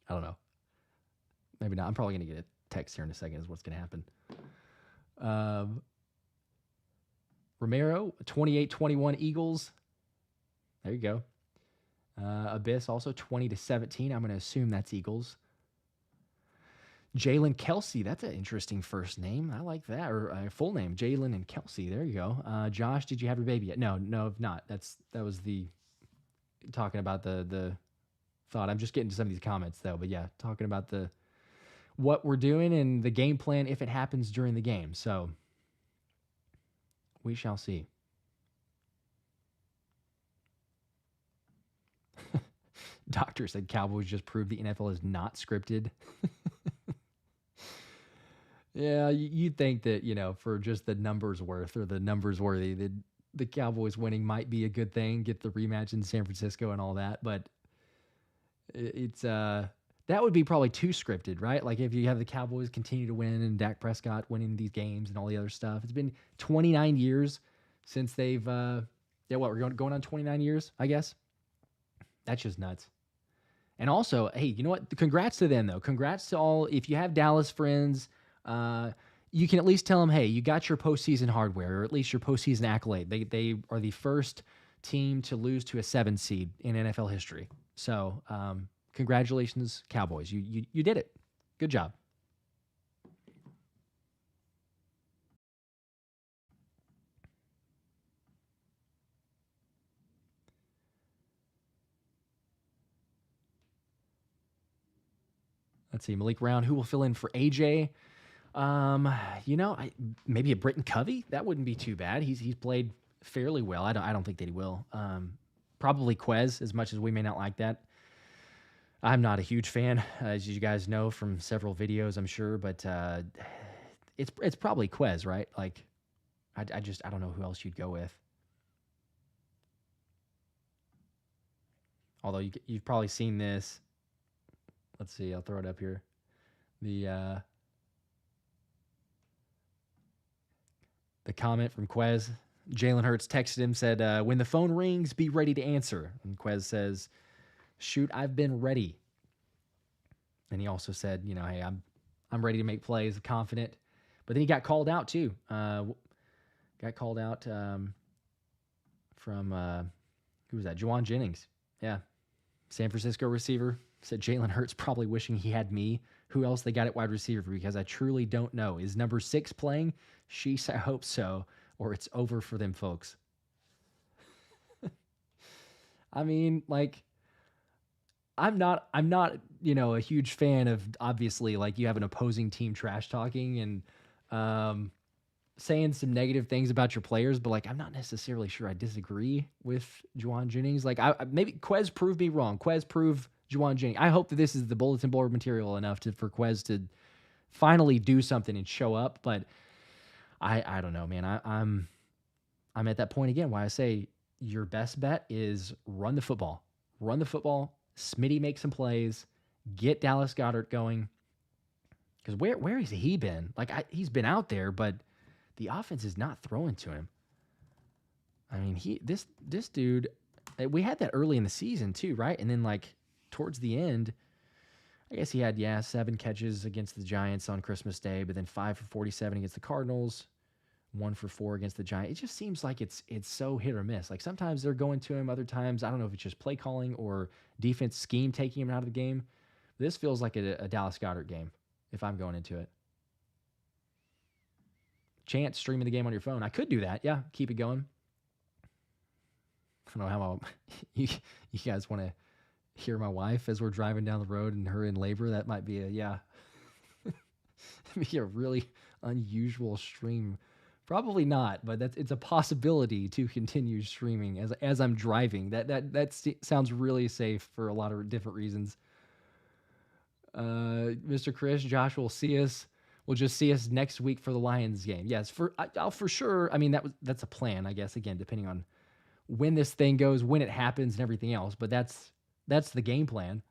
I don't know. Maybe not. I'm probably going to get a text here in a second is what's going to happen. Romero, 28-21 Eagles. There you go. Abyss also 20-17. I'm going to assume that's Eagles. Jalen Kelsey, that's an interesting first name. I like that, or full name, Jalen and Kelsey. There you go. Josh, did you have your baby yet? No, not. That was the talking about the thought. I'm just getting to some of these comments though, but yeah, talking about what we're doing and the game plan if it happens during the game. So we shall see. Doctor said Cowboys just proved the NFL is not scripted. Yeah, you'd think that, for just the numbers worth or the numbers worthy, the Cowboys winning might be a good thing, get the rematch in San Francisco and all that. But it's that would be probably too scripted, right? Like if you have the Cowboys continue to win and Dak Prescott winning these games and all the other stuff. It's been 29 years since they've, we're going on 29 years, I guess. That's just nuts. And also, hey, you know what? Congrats to them, though. Congrats to all. If you have Dallas friends, you can at least tell them, hey, you got your postseason hardware, or at least your postseason accolade. They are the first team to lose to a 7 seed in NFL history. So congratulations, Cowboys. You did it. Good job. Let's see, Malik Brown, who will fill in for AJ? Maybe a Britton Covey. That wouldn't be too bad. He's played fairly well. I don't think that he will. Probably Quez, as much as we may not like that. I'm not a huge fan, as you guys know from several videos, I'm sure, but it's probably Quez, right? Like, I don't know who else you'd go with. Although you've probably seen this. Let's see, I'll throw it up here. The comment from Quez. Jalen Hurts texted him, said, "When the phone rings, be ready to answer." And Quez says, "Shoot, I've been ready." And he also said, "Hey, I'm ready to make plays, confident." But then he got called out too. Got called out from who was that? Juwan Jennings. Yeah, San Francisco receiver said Jalen Hurts probably wishing he had me. Who else they got at wide receiver? Because I truly don't know. Is number 6 playing? Sheesh, I hope so, or it's over for them folks. I mean, like, I'm not, a huge fan of, obviously, like, you have an opposing team trash talking and saying some negative things about your players, but like I'm not necessarily sure I disagree with Juwan Jennings. Like maybe Quez proved me wrong. Quez proved Juwan Jennings. I hope that this is the bulletin board material enough for Quez to finally do something and show up. But I don't know, man. I'm at that point again. Why I say your best bet is run the football. Run the football. Smitty make some plays. Get Dallas Goedert going. Because where has he been? Like he's been out there, but the offense is not throwing to him. I mean, this dude, we had that early in the season too, right? And then like towards the end, I guess he had 7 catches against the Giants on Christmas Day, but then 5 for 47 against the Cardinals, 1 for 4 against the Giants. It just seems like it's so hit or miss. Like sometimes they're going to him, other times I don't know if it's just play calling or defense scheme taking him out of the game. This feels like a Dallas Goedert game if I'm going into it. Chance streaming the game on your phone. I could do that. Yeah, keep it going. I don't know how you guys want to hear my wife as we're driving down the road and her in labor. That might be be a really unusual stream. Probably not, but it's a possibility to continue streaming as I'm driving. That sounds really safe for a lot of different reasons. Mr. Chris, Josh will see us. We'll just see us next week for the Lions game. Yes, I'll for sure. I mean, that's a plan, I guess. Again, depending on when this thing goes, when it happens, and everything else. But that's the game plan.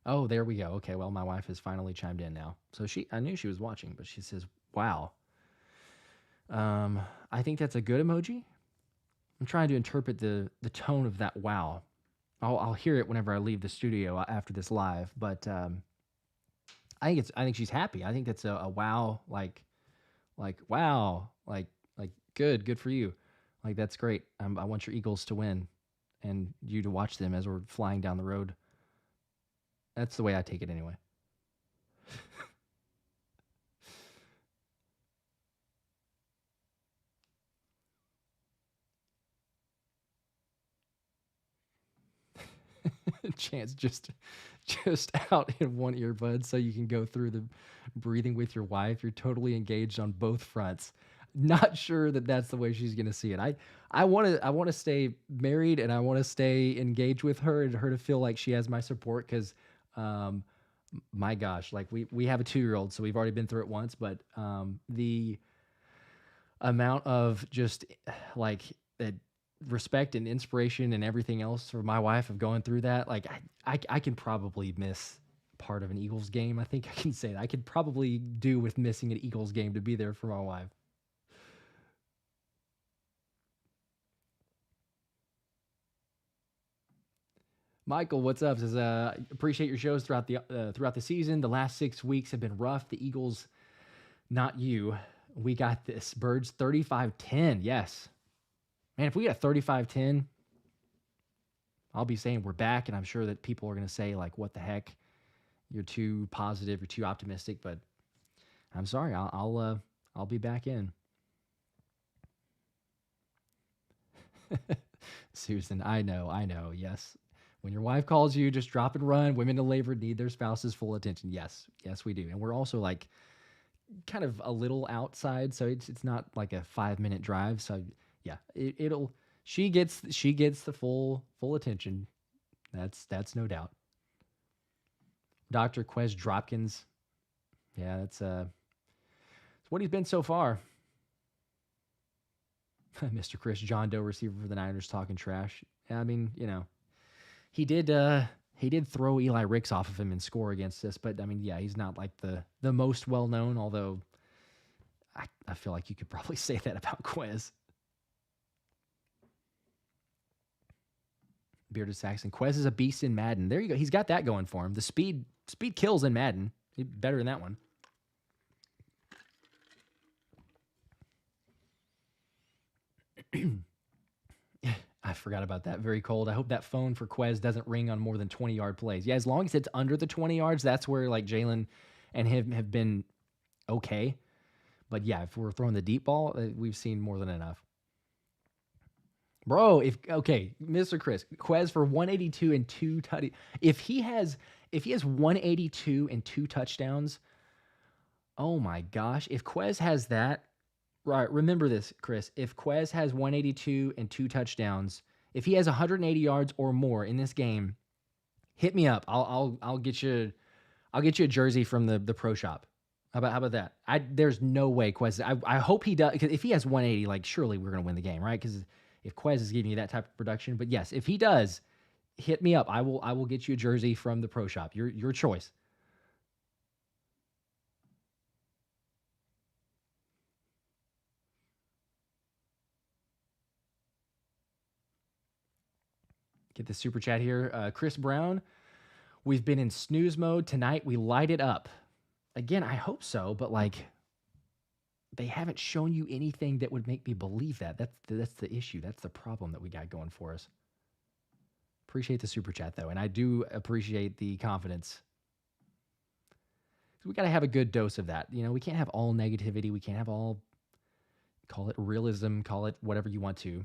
Oh, there we go. Okay, well, my wife has finally chimed in now. So I knew she was watching, but she says, "Wow." I think that's a good emoji. I'm trying to interpret the tone of that wow. I'll hear it whenever I leave the studio after this live, but I think she's happy. I think that's a wow, like wow, like good for you. Like that's great. I want your Eagles to win and you to watch them as we're flying down the road. That's the way I take it anyway. Chance just out in one earbud so you can go through the breathing with your wife. You're totally engaged on both fronts. Not sure that that's the way she's going to see it. I want to stay married and I want to stay engaged with her and her to feel like she has my support because my gosh, like we have a 2-year-old, so we've already been through it once, but the amount of just like that respect and inspiration and everything else for my wife of going through that, like I can probably miss part of an Eagles game. I think I can say that. I could probably do with missing an Eagles game to be there for my wife. Michael, what's up? Says appreciate your shows throughout the season. The last 6 weeks have been rough. The Eagles, not you. We got this. Birds 35-10. Yes. Man, if we got 35-10, I'll be saying we're back, and I'm sure that people are going to say, like, what the heck? You're too positive, you're too optimistic, but I'm sorry. I'll be back in. Susan, I know. Yes. When your wife calls you, just drop and run. Women in labor need their spouse's full attention. Yes, we do. And we're also like kind of a little outside, so it's not like a 5-minute drive. So yeah, she gets the full attention. That's no doubt. Dr. Quez Dropkins. Yeah, that's what he's been so far. Mr. Chris John Doe, receiver for the Niners, talking trash. I mean, he did throw Eli Ricks off of him and score against us, but I mean, yeah, he's not like the most well known, although I feel like you could probably say that about Quez. Bearded Saxon. Quez is a beast in Madden. There you go. He's got that going for him. The speed kills in Madden. He's better in that one. I forgot about that. Very cold. I hope that phone for Quez doesn't ring on more than 20-yard plays. Yeah, as long as it's under the 20 yards, that's where like Jalen and him have been okay. But yeah, if we're throwing the deep ball, we've seen more than enough. Bro, Mr. Chris, Quez for 182 and two touchdowns. If he has 182 and two touchdowns, oh my gosh. If Quez has that, right, remember this, Chris. If Quez has 182 and two touchdowns, if he has 180 yards or more in this game, hit me up. I'll get you a jersey from the pro shop. How about that? There's no way Quez. I hope he does, because if he has 180, like surely we're gonna win the game, right? Because if Quez is giving you that type of production, but yes, if he does, hit me up. I will get you a jersey from the pro shop. Your choice. Get the super chat here. Chris Brown, we've been in snooze mode tonight. We light it up. Again, I hope so, but like they haven't shown you anything that would make me believe that. That's the issue. That's the problem that we got going for us. Appreciate the super chat though, and I do appreciate the confidence. We got to have a good dose of that. We can't have all negativity. We can't have all, call it realism, call it whatever you want to.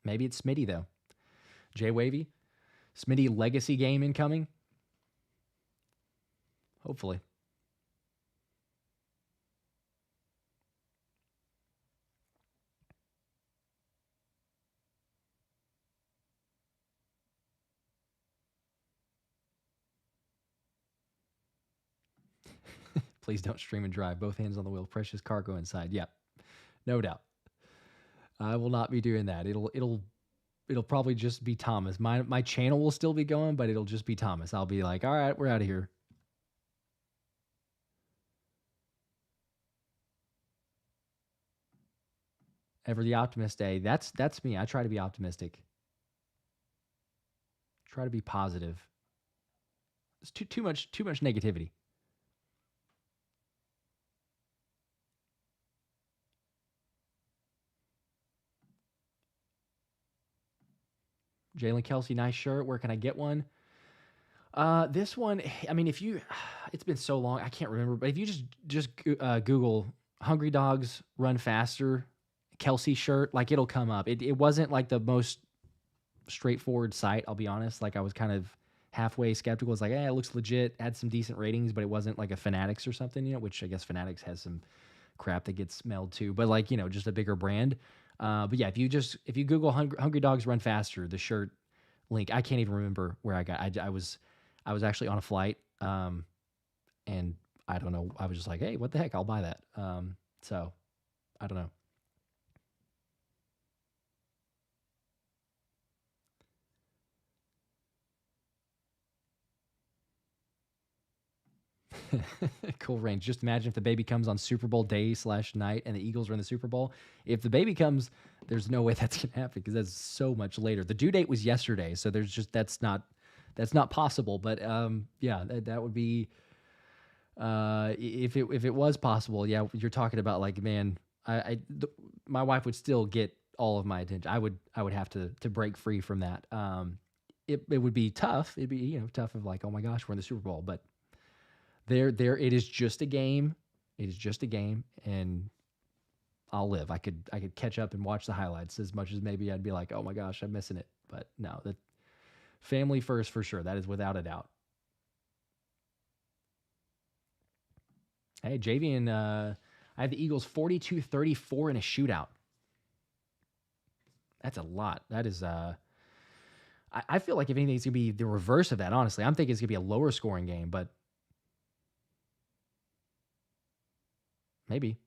Maybe it's Smitty though. Jay Wavy, Smitty legacy game incoming. Hopefully. Please don't stream and drive. Both hands on the wheel. Precious cargo inside. Yep. No doubt. I will not be doing that. It'll probably just be Thomas. My channel will still be going, but it'll just be Thomas. I'll be like, all right, we're out of here. Ever the optimist day. That's me. I try to be optimistic. Try to be positive. It's too much negativity. Jalen Kelsey, nice shirt. Where can I get one? This one, I mean, it's been so long, I can't remember, but if you just Google Hungry Dogs Run Faster Kelsey shirt, like it'll come up. It wasn't like the most straightforward site, I'll be honest. Like I was kind of halfway skeptical. It's like, it looks legit, had some decent ratings, but it wasn't like a Fanatics or something, which I guess Fanatics has some crap that gets mailed too, but like, just a bigger brand. But yeah, if you Google Hungry Dogs Run Faster, the shirt link, I can't even remember where I got. I was actually on a flight, and I don't know. I was just like, hey, what the heck? I'll buy that. So I don't know. Cool range. Just imagine if the baby comes on Super Bowl day / night and the Eagles are in the Super Bowl. If the baby comes, there's no way that's gonna happen because that's so much later. The due date was yesterday, so that's not possible. But yeah, that would be if it was possible. Yeah, you're talking about like, man, my wife would still get all of my attention. I would have to break free from that. It would be tough. It'd be tough of like, oh my gosh, we're in the Super Bowl, but. It is just a game. It is just a game, and I'll live. I could catch up and watch the highlights as much as maybe I'd be like, oh my gosh, I'm missing it. But no, that family first for sure. That is without a doubt. Hey, Javian, I have the Eagles 42-34 in a shootout. That's a lot. That is I feel like if anything, it's gonna be the reverse of that, honestly. I'm thinking it's gonna be a lower scoring game, but maybe.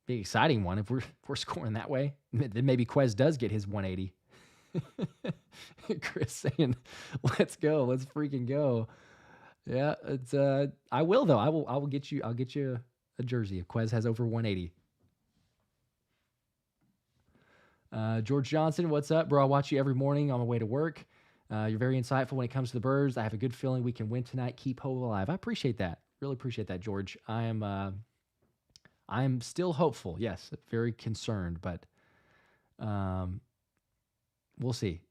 Be an exciting one if we're scoring that way. Then maybe Quez does get his 180. Chris saying, "Let's go, let's freaking go." Yeah, it's I will though. I will get you. I'll get you a jersey if Quez has over 180. George Johnson, what's up, bro? I watch you every morning on my way to work. You're very insightful when it comes to the Birds. I have a good feeling we can win tonight. Keep hope alive. I appreciate that. Really appreciate that, George. I'm still hopeful. Yes, very concerned, but we'll see.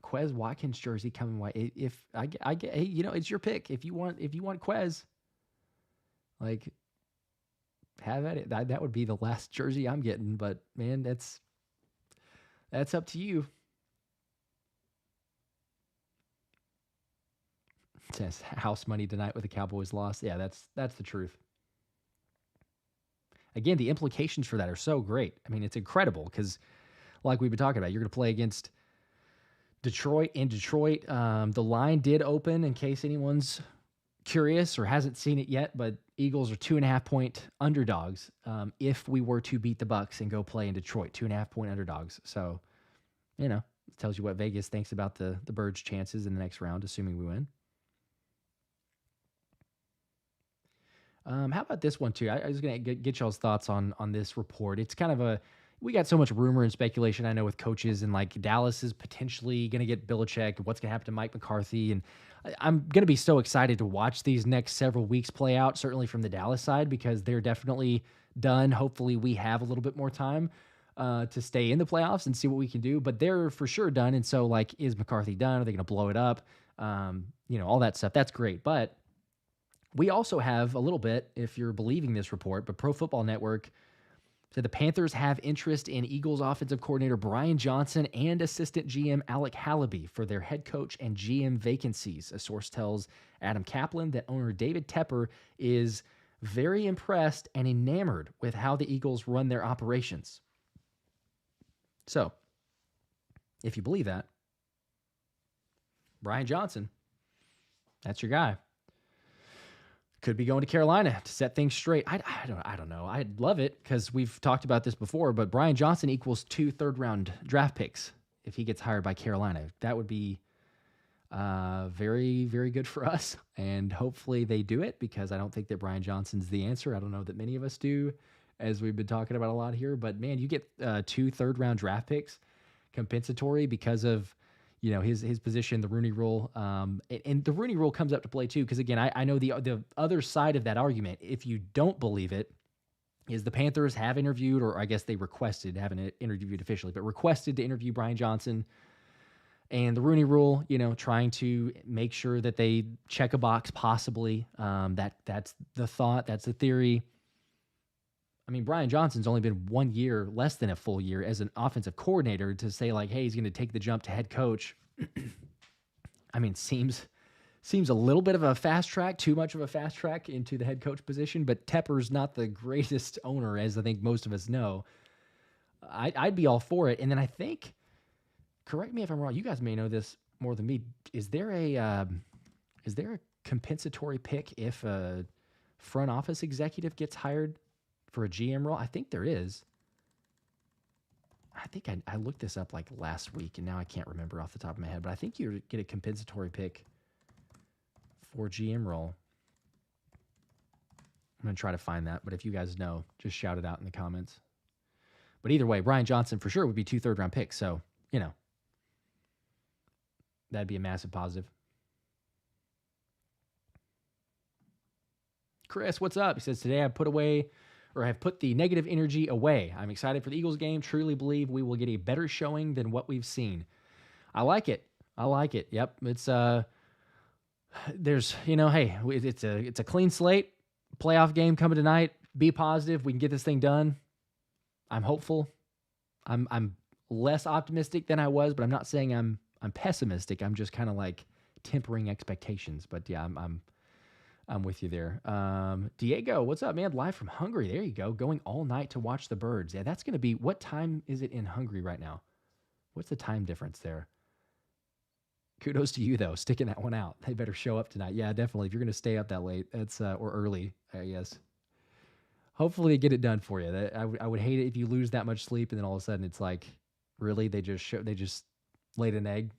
Quez Watkins jersey coming white. If I get, hey, it's your pick. If you want Quez, like, have at it. That would be the last jersey I'm getting. But man, that's up to you. It says house money tonight with the Cowboys loss. Yeah, that's the truth. Again, the implications for that are so great. I mean, it's incredible because, like we've been talking about, you're going to play against Detroit. In Detroit, the line did open, in case anyone's curious or hasn't seen it yet, but Eagles are 2.5-point underdogs if we were to beat the Bucs and go play in Detroit. 2.5-point underdogs. So, it tells you what Vegas thinks about the Birds' chances in the next round, assuming we win. How about this one too? I was going to get y'all's thoughts on this report. It's kind of we got so much rumor and speculation, I know, with coaches, and like Dallas is potentially going to get Belichick. What's going to happen to Mike McCarthy? And I'm going to be so excited to watch these next several weeks play out, certainly from the Dallas side, because they're definitely done. Hopefully we have a little bit more time to stay in the playoffs and see what we can do, but they're for sure done. And so, like, is McCarthy done? Are they going to blow it up? All that stuff. That's great. But we also have a little bit, if you're believing this report, but Pro Football Network said the Panthers have interest in Eagles offensive coordinator Brian Johnson and assistant GM Alec Hallaby for their head coach and GM vacancies. A source tells Adam Kaplan that owner David Tepper is very impressed and enamored with how the Eagles run their operations. So, if you believe that, Brian Johnson, that's your guy. Could be going to Carolina to set things straight. I don't know. I'd love it because we've talked about this before, but Brian Johnson equals 2 third-round draft picks if he gets hired by Carolina. That would be very, very good for us, and hopefully they do it because I don't think that Brian Johnson's the answer. I don't know that many of us do, as we've been talking about a lot here, but man, you get 2 third-round draft picks compensatory because of his position, the Rooney Rule, and the Rooney Rule comes up to play too. Because again, I know the other side of that argument, if you don't believe it, is the Panthers have interviewed, or I guess they requested, haven't interviewed officially, but requested to interview Brian Johnson. And the Rooney Rule, trying to make sure that they check a box, possibly. That's the thought, that's the theory. I mean, Brian Johnson's only been 1 year, less than a full year, as an offensive coordinator. To say like, hey, he's going to take the jump to head coach, I mean, seems a little bit of a fast track, too much of a fast track into the head coach position. But Tepper's not the greatest owner, as I think most of us know. I'd be all for it. And then I think, correct me if I'm wrong, you guys may know this more than me. Is there a compensatory pick if a front office executive gets hired for a GM role? I think there is. I think I looked this up like last week, and now I can't remember off the top of my head, but I think you get a compensatory pick for GM role. I'm going to try to find that, but if you guys know, just shout it out in the comments. But either way, Brian Johnson for sure would be 2 third-round picks, so, that'd be a massive positive. Chris, what's up? He says, today I have put the negative energy away. I'm excited for the Eagles game. Truly believe we will get a better showing than what we've seen. I like it. Yep. It's there's, hey, it's a clean slate. Playoff game coming tonight. Be positive. We can get this thing done. I'm hopeful. I'm less optimistic than I was, but I'm not saying I'm pessimistic. I'm just kind of like tempering expectations. But yeah, I'm I'm with you there. Diego, what's up, man? Live from Hungary. There you go. Going all night to watch the birds. Yeah, that's going to be, what time is it in Hungary right now? What's the time difference there? Kudos to you, though, sticking that one out. They better show up tonight. Yeah, definitely. If you're going to stay up that late, that's, or early, I guess. Hopefully they get it done for you. I would hate it if you lose that much sleep and then all of a sudden it's like, really? They just laid an egg?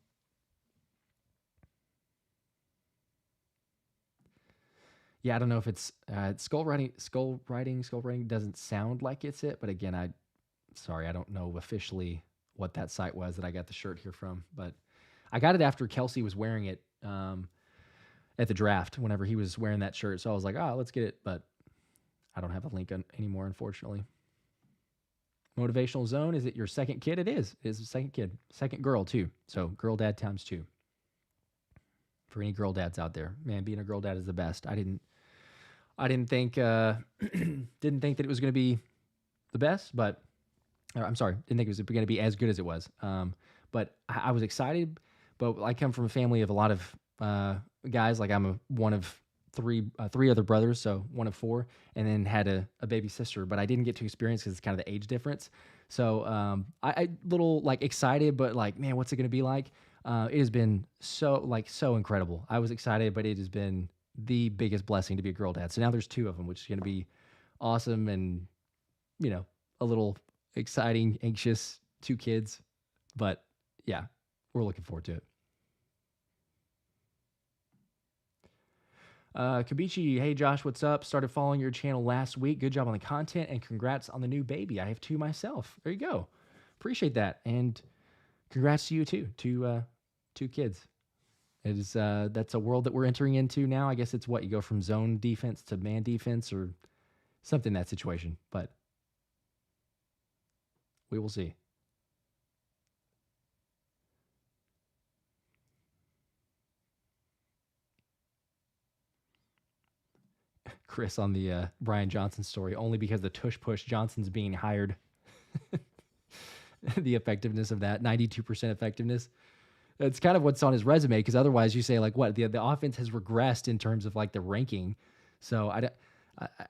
Yeah, I don't know if it's skull writing. Skull writing doesn't sound like it's it, but again, sorry, I don't know officially what that site was that I got the shirt here from, but I got it after Kelsey was wearing it at the draft. Whenever he was wearing that shirt, so I was like, oh, let's get it, but I don't have a link anymore, unfortunately. Motivational Zone, is it your second kid? It is. It is a second kid, second girl too. So girl dad times two. For any girl dads out there, man, being a girl dad is the best. I didn't think didn't think that it was going to be the best, but I'm sorry, didn't think it was going to be as good as it was. But I was excited. But I come from a family of a lot of guys. Like I'm one of three other brothers, so one of four, and then had a baby sister. But I didn't get to experience because it's kind of the age difference. So I little like excited, but like, man, what's it going to be like? It has been so incredible. I was excited, but it has been the biggest blessing to be a girl dad. So now there's two of them, which is going to be awesome and, a little exciting, anxious, two kids. But yeah, we're looking forward to it. Kabichi, hey Josh, what's up? Started following your channel last week. Good job on the content and congrats on the new baby. I have two myself. There you go. Appreciate that. And congrats to you too. Two kids. It is that's a world that we're entering into now. I guess it's what you go from zone defense to man defense or something in that situation. But we will see. Chris on the Brian Johnson story, only because the tush push Johnson's being hired. The effectiveness of that, 92% effectiveness. That's kind of what's on his resume, because otherwise you say like, what, the offense has regressed in terms of like the ranking. So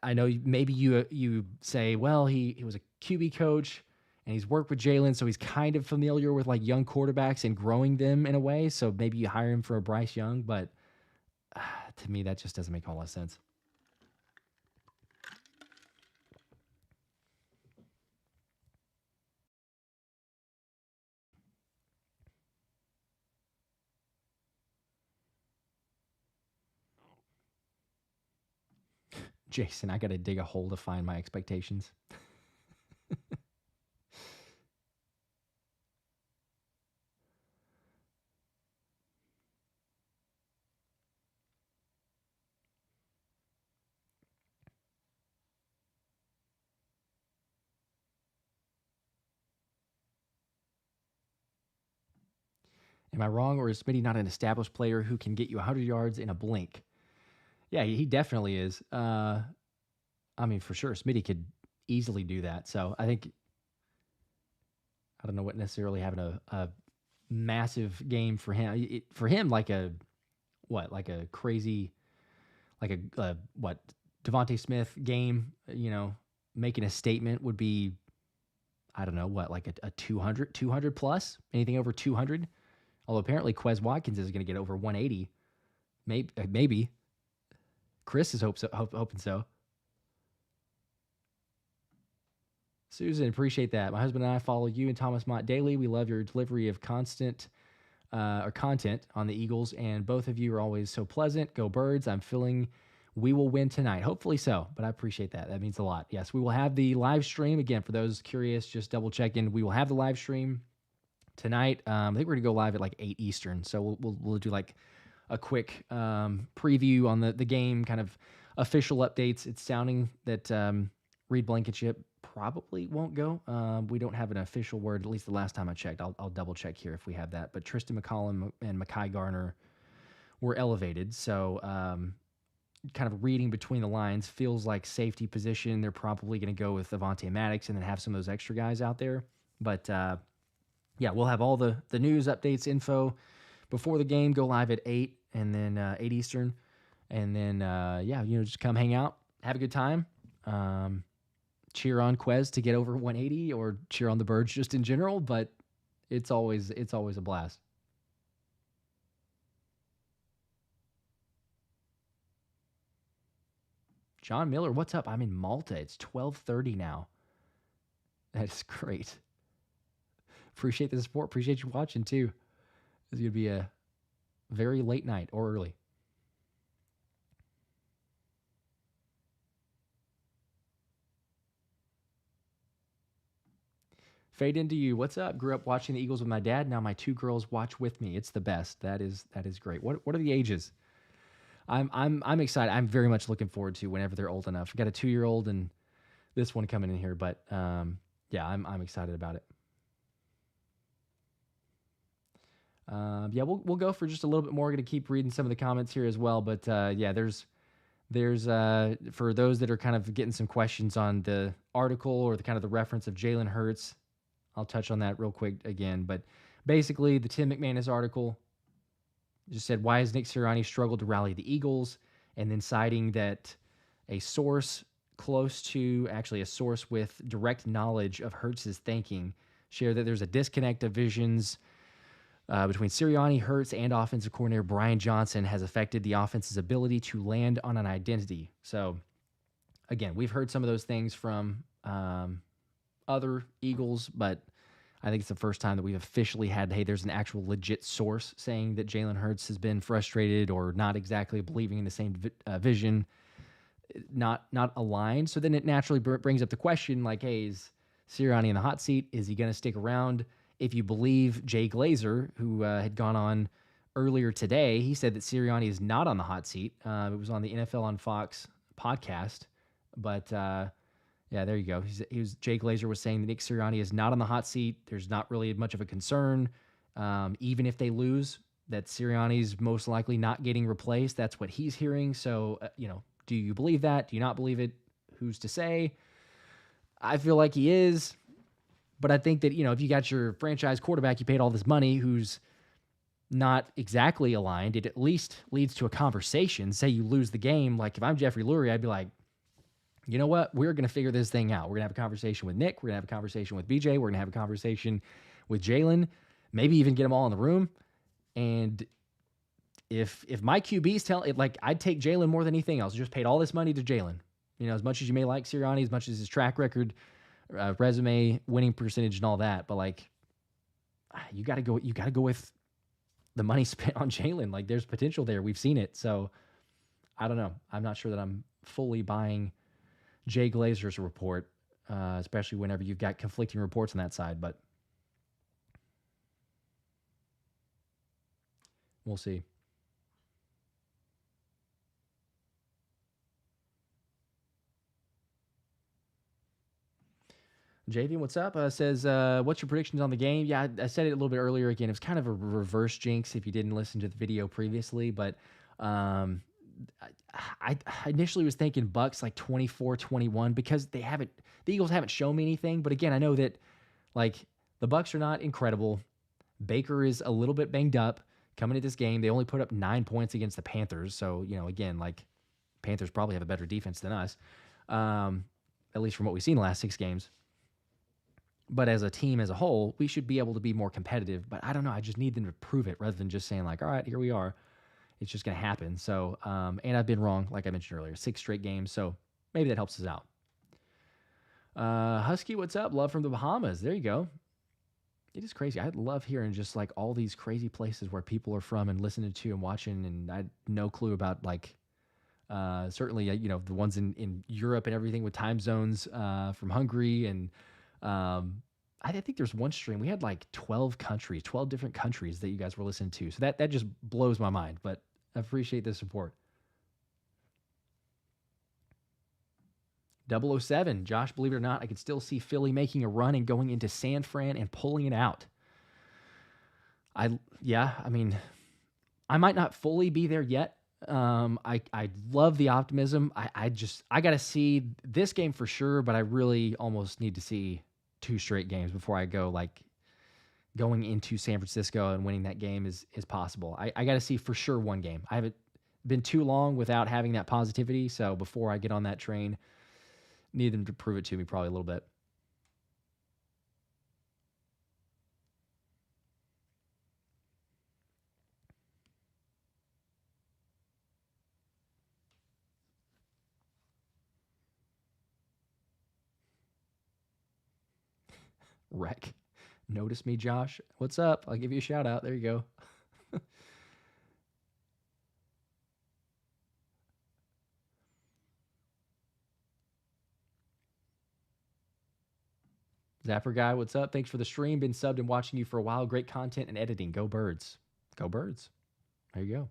I know maybe you say, well, he was a QB coach and he's worked with Jalen, so he's kind of familiar with like young quarterbacks and growing them in a way. So maybe you hire him for a Bryce Young, but to me that just doesn't make a whole lot of sense. Jason, I got to dig a hole to find my expectations. Am I wrong, or is Smitty not an established player who can get you 100 yards in a blink? Yeah, he definitely is. I mean, for sure, Smitty could easily do that. So I think, I don't know what necessarily having a massive game for him. For him, like a crazy, like what, Devontae Smith game, making a statement would be, I don't know, what, like a 200 plus, anything over 200. Although apparently Quez Watkins is going to get over 180. Maybe. Chris is hoping so. Susan, appreciate that. My husband and I follow you and Thomas Mott daily. We love your delivery of content on the Eagles, and both of you are always so pleasant. Go Birds. I'm feeling we will win tonight. Hopefully so, but I appreciate that. That means a lot. Yes, we will have the live stream. Again, for those curious, just double checking. We will have the live stream tonight. I think we're going to go live at like 8 Eastern, so we'll do like a quick preview on the game, kind of official updates. It's sounding that Reed Blankenship probably won't go. We don't have an official word, at least the last time I checked. I'll double check here if we have that. But Tristan McCollum and Mekhi Garner were elevated. So kind of reading between the lines, feels like safety position. They're probably going to go with Avonte Maddox and then have some of those extra guys out there. But yeah, we'll have all the news, updates, info before the game. Go live at 8 and then 8 Eastern. And then, just come hang out, have a good time. Cheer on Quez to get over 180 or cheer on the Birds just in general, but it's always a blast. John Miller, what's up? I'm in Malta. It's 12:30 now. That's great. Appreciate the support. Appreciate you watching too. It's gonna be a very late night or early. Fade into you. What's up? Grew up watching the Eagles with my dad. Now my two girls watch with me. It's the best. That is great. What are the ages? I'm excited. I'm very much looking forward to whenever they're old enough. I've got a 2-year-old and this one coming in here, but I'm excited about it. We'll go for just a little bit more. We're gonna keep reading some of the comments here as well, but there's for those that are kind of getting some questions on the article or the kind of the reference of Jalen Hurts. I'll touch on that real quick again, but basically the Tim McManus article just said, why has Nick Sirianni struggled to rally the Eagles? And then citing that a source with direct knowledge of Hurts' thinking shared that there's a disconnect of visions between Sirianni, Hurts, and offensive coordinator Brian Johnson has affected the offense's ability to land on an identity. So, again, we've heard some of those things from other Eagles, but I think it's the first time that we've officially had, hey, there's an actual legit source saying that Jalen Hurts has been frustrated or not exactly believing in the same vision, not aligned. So then it naturally brings up the question, like, hey, is Sirianni in the hot seat? Is he going to stick around? If you believe Jay Glazer, who had gone on earlier today, he said that Sirianni is not on the hot seat. It was on the NFL on Fox podcast, but there you go. Jay Glazer was saying that Nick Sirianni is not on the hot seat. There's not really much of a concern. Even if they lose, that Sirianni's most likely not getting replaced. That's what he's hearing. So, do you believe that? Do you not believe it? Who's to say? I feel like he is. But I think that, if you got your franchise quarterback, you paid all this money, who's not exactly aligned, it at least leads to a conversation. Say you lose the game. Like if I'm Jeffrey Lurie, I'd be like, you know what? We're going to figure this thing out. We're going to have a conversation with Nick. We're going to have a conversation with BJ. We're going to have a conversation with Jalen, maybe even get them all in the room. And if my QBs tell it, like I'd take Jalen more than anything else. Just paid all this money to Jalen. As much as you may like Sirianni, as much as his track record, resume, winning percentage, and all that, but like you got to go with the money spent on Jalen. Like there's potential there. We've seen it. So I don't know. I'm not sure that I'm fully buying Jay Glazer's report, especially whenever you've got conflicting reports on that side, but we'll see. JV, what's up? Says, what's your predictions on the game? Yeah, I said it a little bit earlier. Again, it was kind of a reverse jinx if you didn't listen to the video previously, but I initially was thinking Bucs like 24-21 because the Eagles haven't shown me anything. But again, I know that like the Bucs are not incredible. Baker is a little bit banged up coming into this game. They only put up 9 points against the Panthers. So, again, like Panthers probably have a better defense than us, at least from what we've seen the last 6 games. But as a team as a whole, we should be able to be more competitive. But I don't know. I just need them to prove it rather than just saying like, all right, here we are. It's just going to happen. So, and I've been wrong, like I mentioned earlier, 6 straight games. So maybe that helps us out. Husky, what's up? Love from the Bahamas. There you go. It is crazy. I love hearing just like all these crazy places where people are from and listening to and watching. And I had no clue about like, certainly, the ones in Europe and everything with time zones from Hungary. And I think there's one stream. We had like 12 different countries that you guys were listening to. So that just blows my mind, but I appreciate the support. 007, Josh, believe it or not, I could still see Philly making a run and going into San Fran and pulling it out. I might not fully be there yet. I love the optimism. I got to see this game for sure, but I really almost need to see 2 straight games before I go like going into San Francisco and winning that game is possible. I got to see for sure one game. been too long without having that positivity. So before I get on that train, need them to prove it to me probably a little bit. Wreck. Notice me, Josh. What's up? I'll give you a shout out. There you go. Zapper guy, what's up? Thanks for the stream. Been subbed and watching you for a while. Great content and editing. Go Birds. Go Birds. There you go.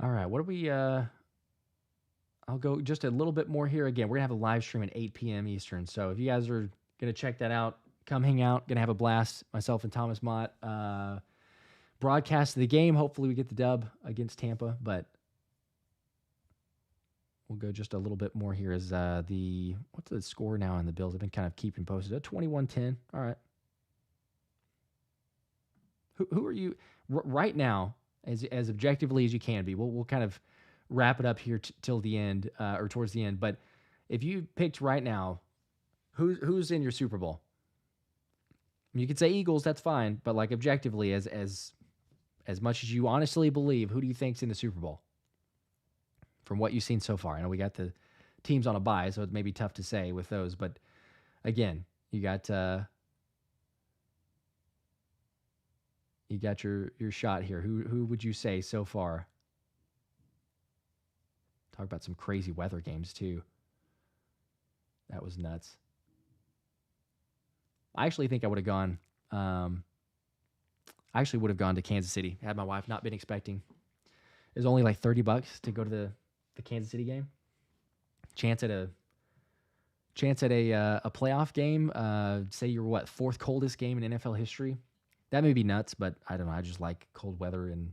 All right. What do we I'll go just a little bit more here. Again, we're gonna have a live stream at 8 p.m. Eastern. So if you guys are gonna check that out, come hang out. Gonna have a blast. Myself and Thomas Mott broadcast the game. Hopefully we get the dub against Tampa, but we'll go just a little bit more here as what's the score now on the Bills? I've been kind of keeping posted at 21-10. All right. Who are you right now, as objectively as you can be? We'll kind of wrap it up here till the end or towards the end. But if you picked right now, who's in your Super Bowl? You could say Eagles, that's fine. But like objectively, as much as you honestly believe, who do you think's in the Super Bowl? From what you've seen so far, I know we got the teams on a bye, so it may be tough to say with those. But again, you got your shot here. Who would you say so far? Talk about some crazy weather games too. That was nuts. I actually think I would have gone. I actually would have gone to Kansas City had my wife not been expecting. It was only like $30 to go to the Kansas City game. Chance at a playoff game. Say you're fourth coldest game in NFL history. That may be nuts, but I don't know. I just like cold weather and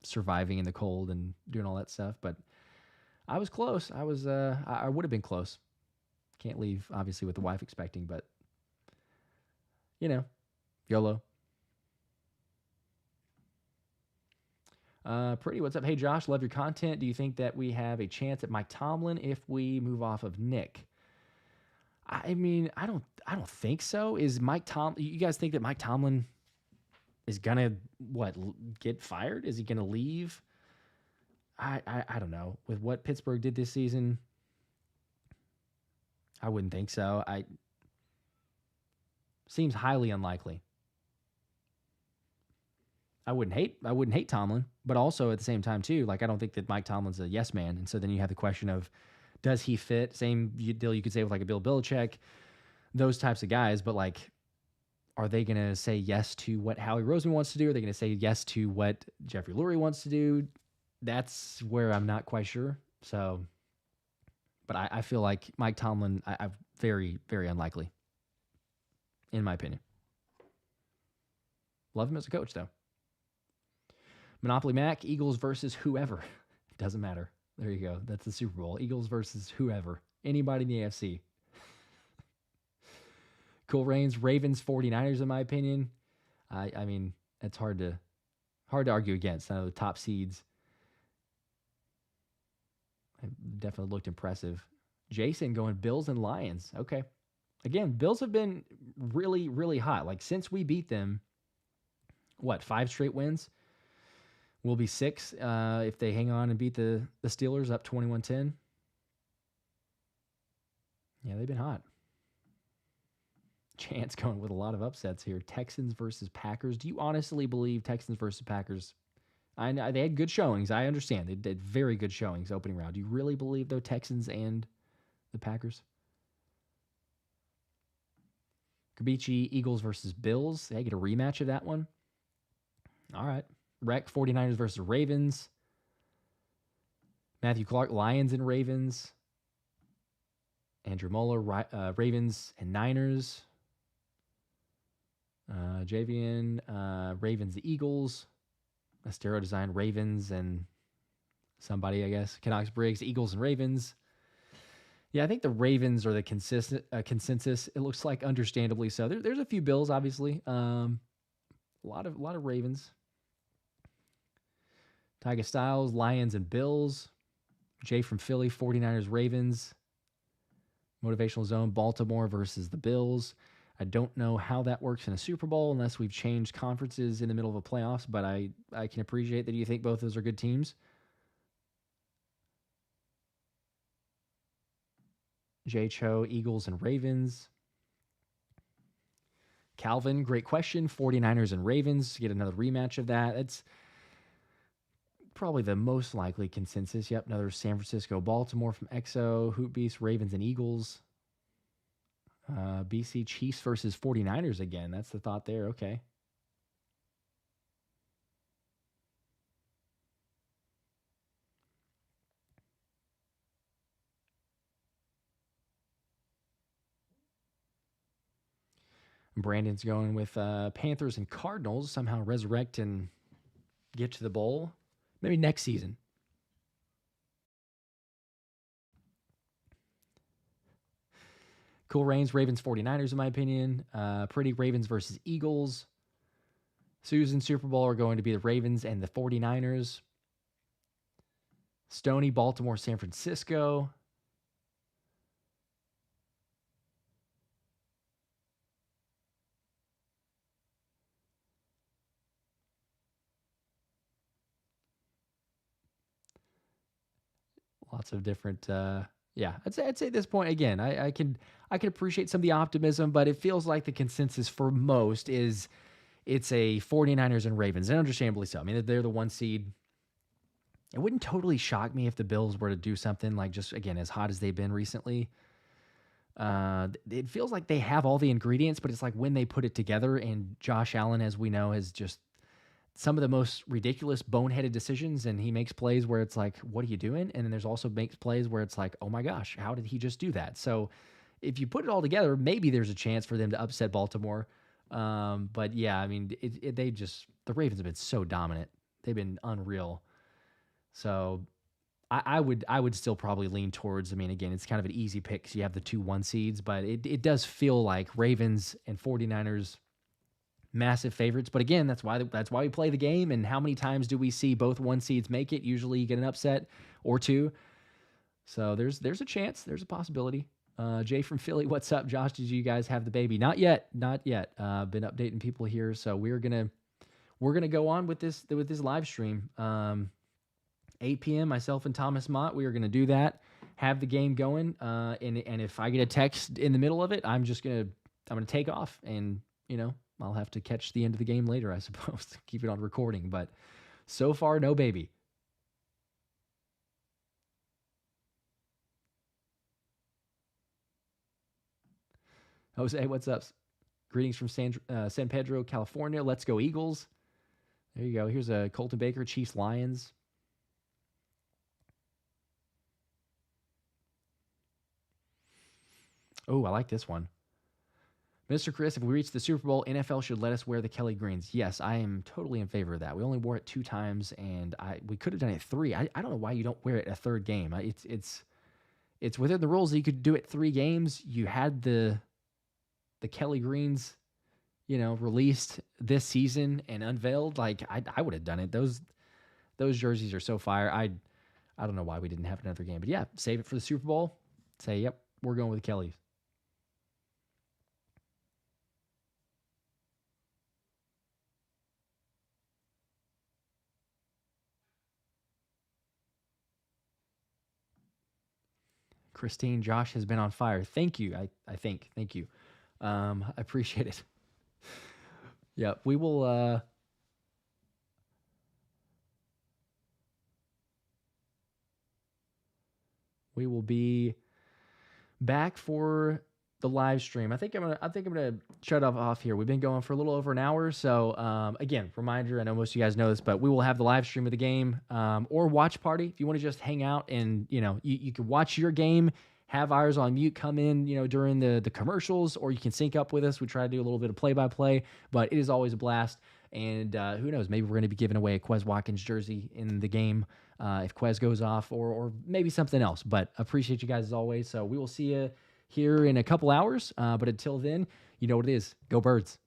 surviving in the cold and doing all that stuff. But I was close. I would have been close. Can't leave, obviously, with the wife expecting, but, YOLO. Pretty, what's up? Hey, Josh, love your content. Do you think that we have a chance at Mike Tomlin if we move off of Nick? I mean, I don't think so. Is Mike Tomlin? You guys think that Mike Tomlin is gonna get fired? Is he gonna leave? I don't know. With what Pittsburgh did this season, I wouldn't think so. Seems highly unlikely. I wouldn't hate Tomlin, but also at the same time too, like I don't think that Mike Tomlin's a yes man, and so then you have the question of, does he fit? Same deal you could say with like a Bill Belichick, those types of guys, but like, are they going to say yes to what Howie Roseman wants to do? Are they going to say yes to what Jeffrey Lurie wants to do? That's where I'm not quite sure. So, but I feel like Mike Tomlin, I very, very unlikely, in my opinion. Love him as a coach, though. Monopoly Mac, Eagles versus whoever. Doesn't matter. There you go. That's the Super Bowl. Eagles versus whoever. Anybody in the AFC. Cool Reigns, Ravens, 49ers, in my opinion. I mean, it's hard to argue against. I know the top seeds definitely looked impressive. Jason going Bills and Lions. Okay. Again, Bills have been really, really hot. Like since we beat them, 5 straight wins? Will be 6 if they hang on and beat the Steelers up 21-10. Yeah, they've been hot. Chance going with a lot of upsets here. Texans versus Packers. Do you honestly believe Texans versus Packers? I know they had good showings. I understand. They did very good showings opening round. Do you really believe, though, Texans and the Packers? Kabichi, Eagles versus Bills. They get a rematch of that one. All right. Rec, 49ers versus Ravens. Matthew Clark, Lions and Ravens. Andrew Moeller, Ravens and Niners. Javian, Ravens, the Eagles. Astero Design, Ravens and somebody, I guess. Canucks, Briggs, Eagles, and Ravens. Yeah, I think the Ravens are the consensus. It looks like, understandably so. There's a few Bills, obviously. A lot of Ravens. Tyga Styles, Lions, and Bills. Jay from Philly, 49ers, Ravens. Motivational Zone, Baltimore versus the Bills. I don't know how that works in a Super Bowl unless we've changed conferences in the middle of a playoffs, but I can appreciate that you think both those are good teams. Jay Cho, Eagles and Ravens. Calvin, great question. 49ers and Ravens. Get another rematch of that. It's probably the most likely consensus. Yep, another San Francisco, Baltimore from EXO. Hoop Beast, Ravens and Eagles. BC Chiefs versus 49ers again. That's the thought there. Okay. Brandon's going with Panthers and Cardinals. Somehow resurrect and get to the bowl. Maybe next season. Cool Reigns, Ravens, 49ers, in my opinion. Pretty Ravens versus Eagles. Susan Super Bowl are going to be the Ravens and the 49ers. Stony, Baltimore, San Francisco. Lots of different yeah, I'd say at this point again, I can appreciate some of the optimism, but it feels like the consensus for most is it's a 49ers and Ravens, and understandably so. I mean, they're the one seed. It wouldn't totally shock me if the Bills were to do something like, just again, as hot as they've been recently. It feels like they have all the ingredients, but it's like when they put it together, and Josh Allen, as we know, has just some of the most ridiculous boneheaded decisions, and he makes plays where it's like, what are you doing? And then there's also makes plays where it's like, oh my gosh, how did he just do that? So if you put it all together, maybe there's a chance for them to upset Baltimore. But yeah, I mean, the Ravens have been so dominant. They've been unreal. So I would still probably lean towards, I mean, again, it's kind of an easy pick because you have the 2-1 seeds, but it does feel like Ravens and 49ers, massive favorites. But again, that's why we play the game. And how many times do we see both 1 seeds make it? Usually you get an upset or two. So there's a chance. There's a possibility. Jay from Philly, what's up? Josh, did you guys have the baby? Not yet. Been updating people here. So we're gonna go on with this live stream. 8 p.m. Myself and Thomas Mott, we are gonna do that. Have the game going. And if I get a text in the middle of it, I'm gonna take off, and I'll have to catch the end of the game later, I suppose, to keep it on recording. But so far, no baby. Jose, what's up? Greetings from San Pedro, California. Let's go Eagles. There you go. Here's a Colton Baker, Chiefs, Lions. Oh, I like this one. Mr. Chris, if we reach the Super Bowl, NFL should let us wear the Kelly greens. Yes, I am totally in favor of that. We only wore it 2 times, and we could have done it 3. I don't know why you don't wear it a 3rd game. It's within the rules that you could do it 3 games. You had the Kelly greens, released this season and unveiled. Like I would have done it. Those jerseys are so fire. I don't know why we didn't have another game, but yeah, save it for the Super Bowl. Say, yep, we're going with the Kellys. Christine, Josh has been on fire. Thank you. I think. Thank you. I appreciate it. Yeah, we will. We will be back for the live stream. I think I'm gonna shut off here. We've been going for a little over an hour. So again, reminder, I know most of you guys know this, but we will have the live stream of the game or watch party. If you want to just hang out and you can watch your game, have ours on mute, come in during the commercials, or you can sync up with us. We try to do a little bit of play-by-play, but it is always a blast. And who knows, maybe we're going to be giving away a Quez Watkins jersey in the game if Quez goes off, or maybe something else. But appreciate you guys as always. So we will see you here in a couple hours. But until then, you know what it is. Go Birds.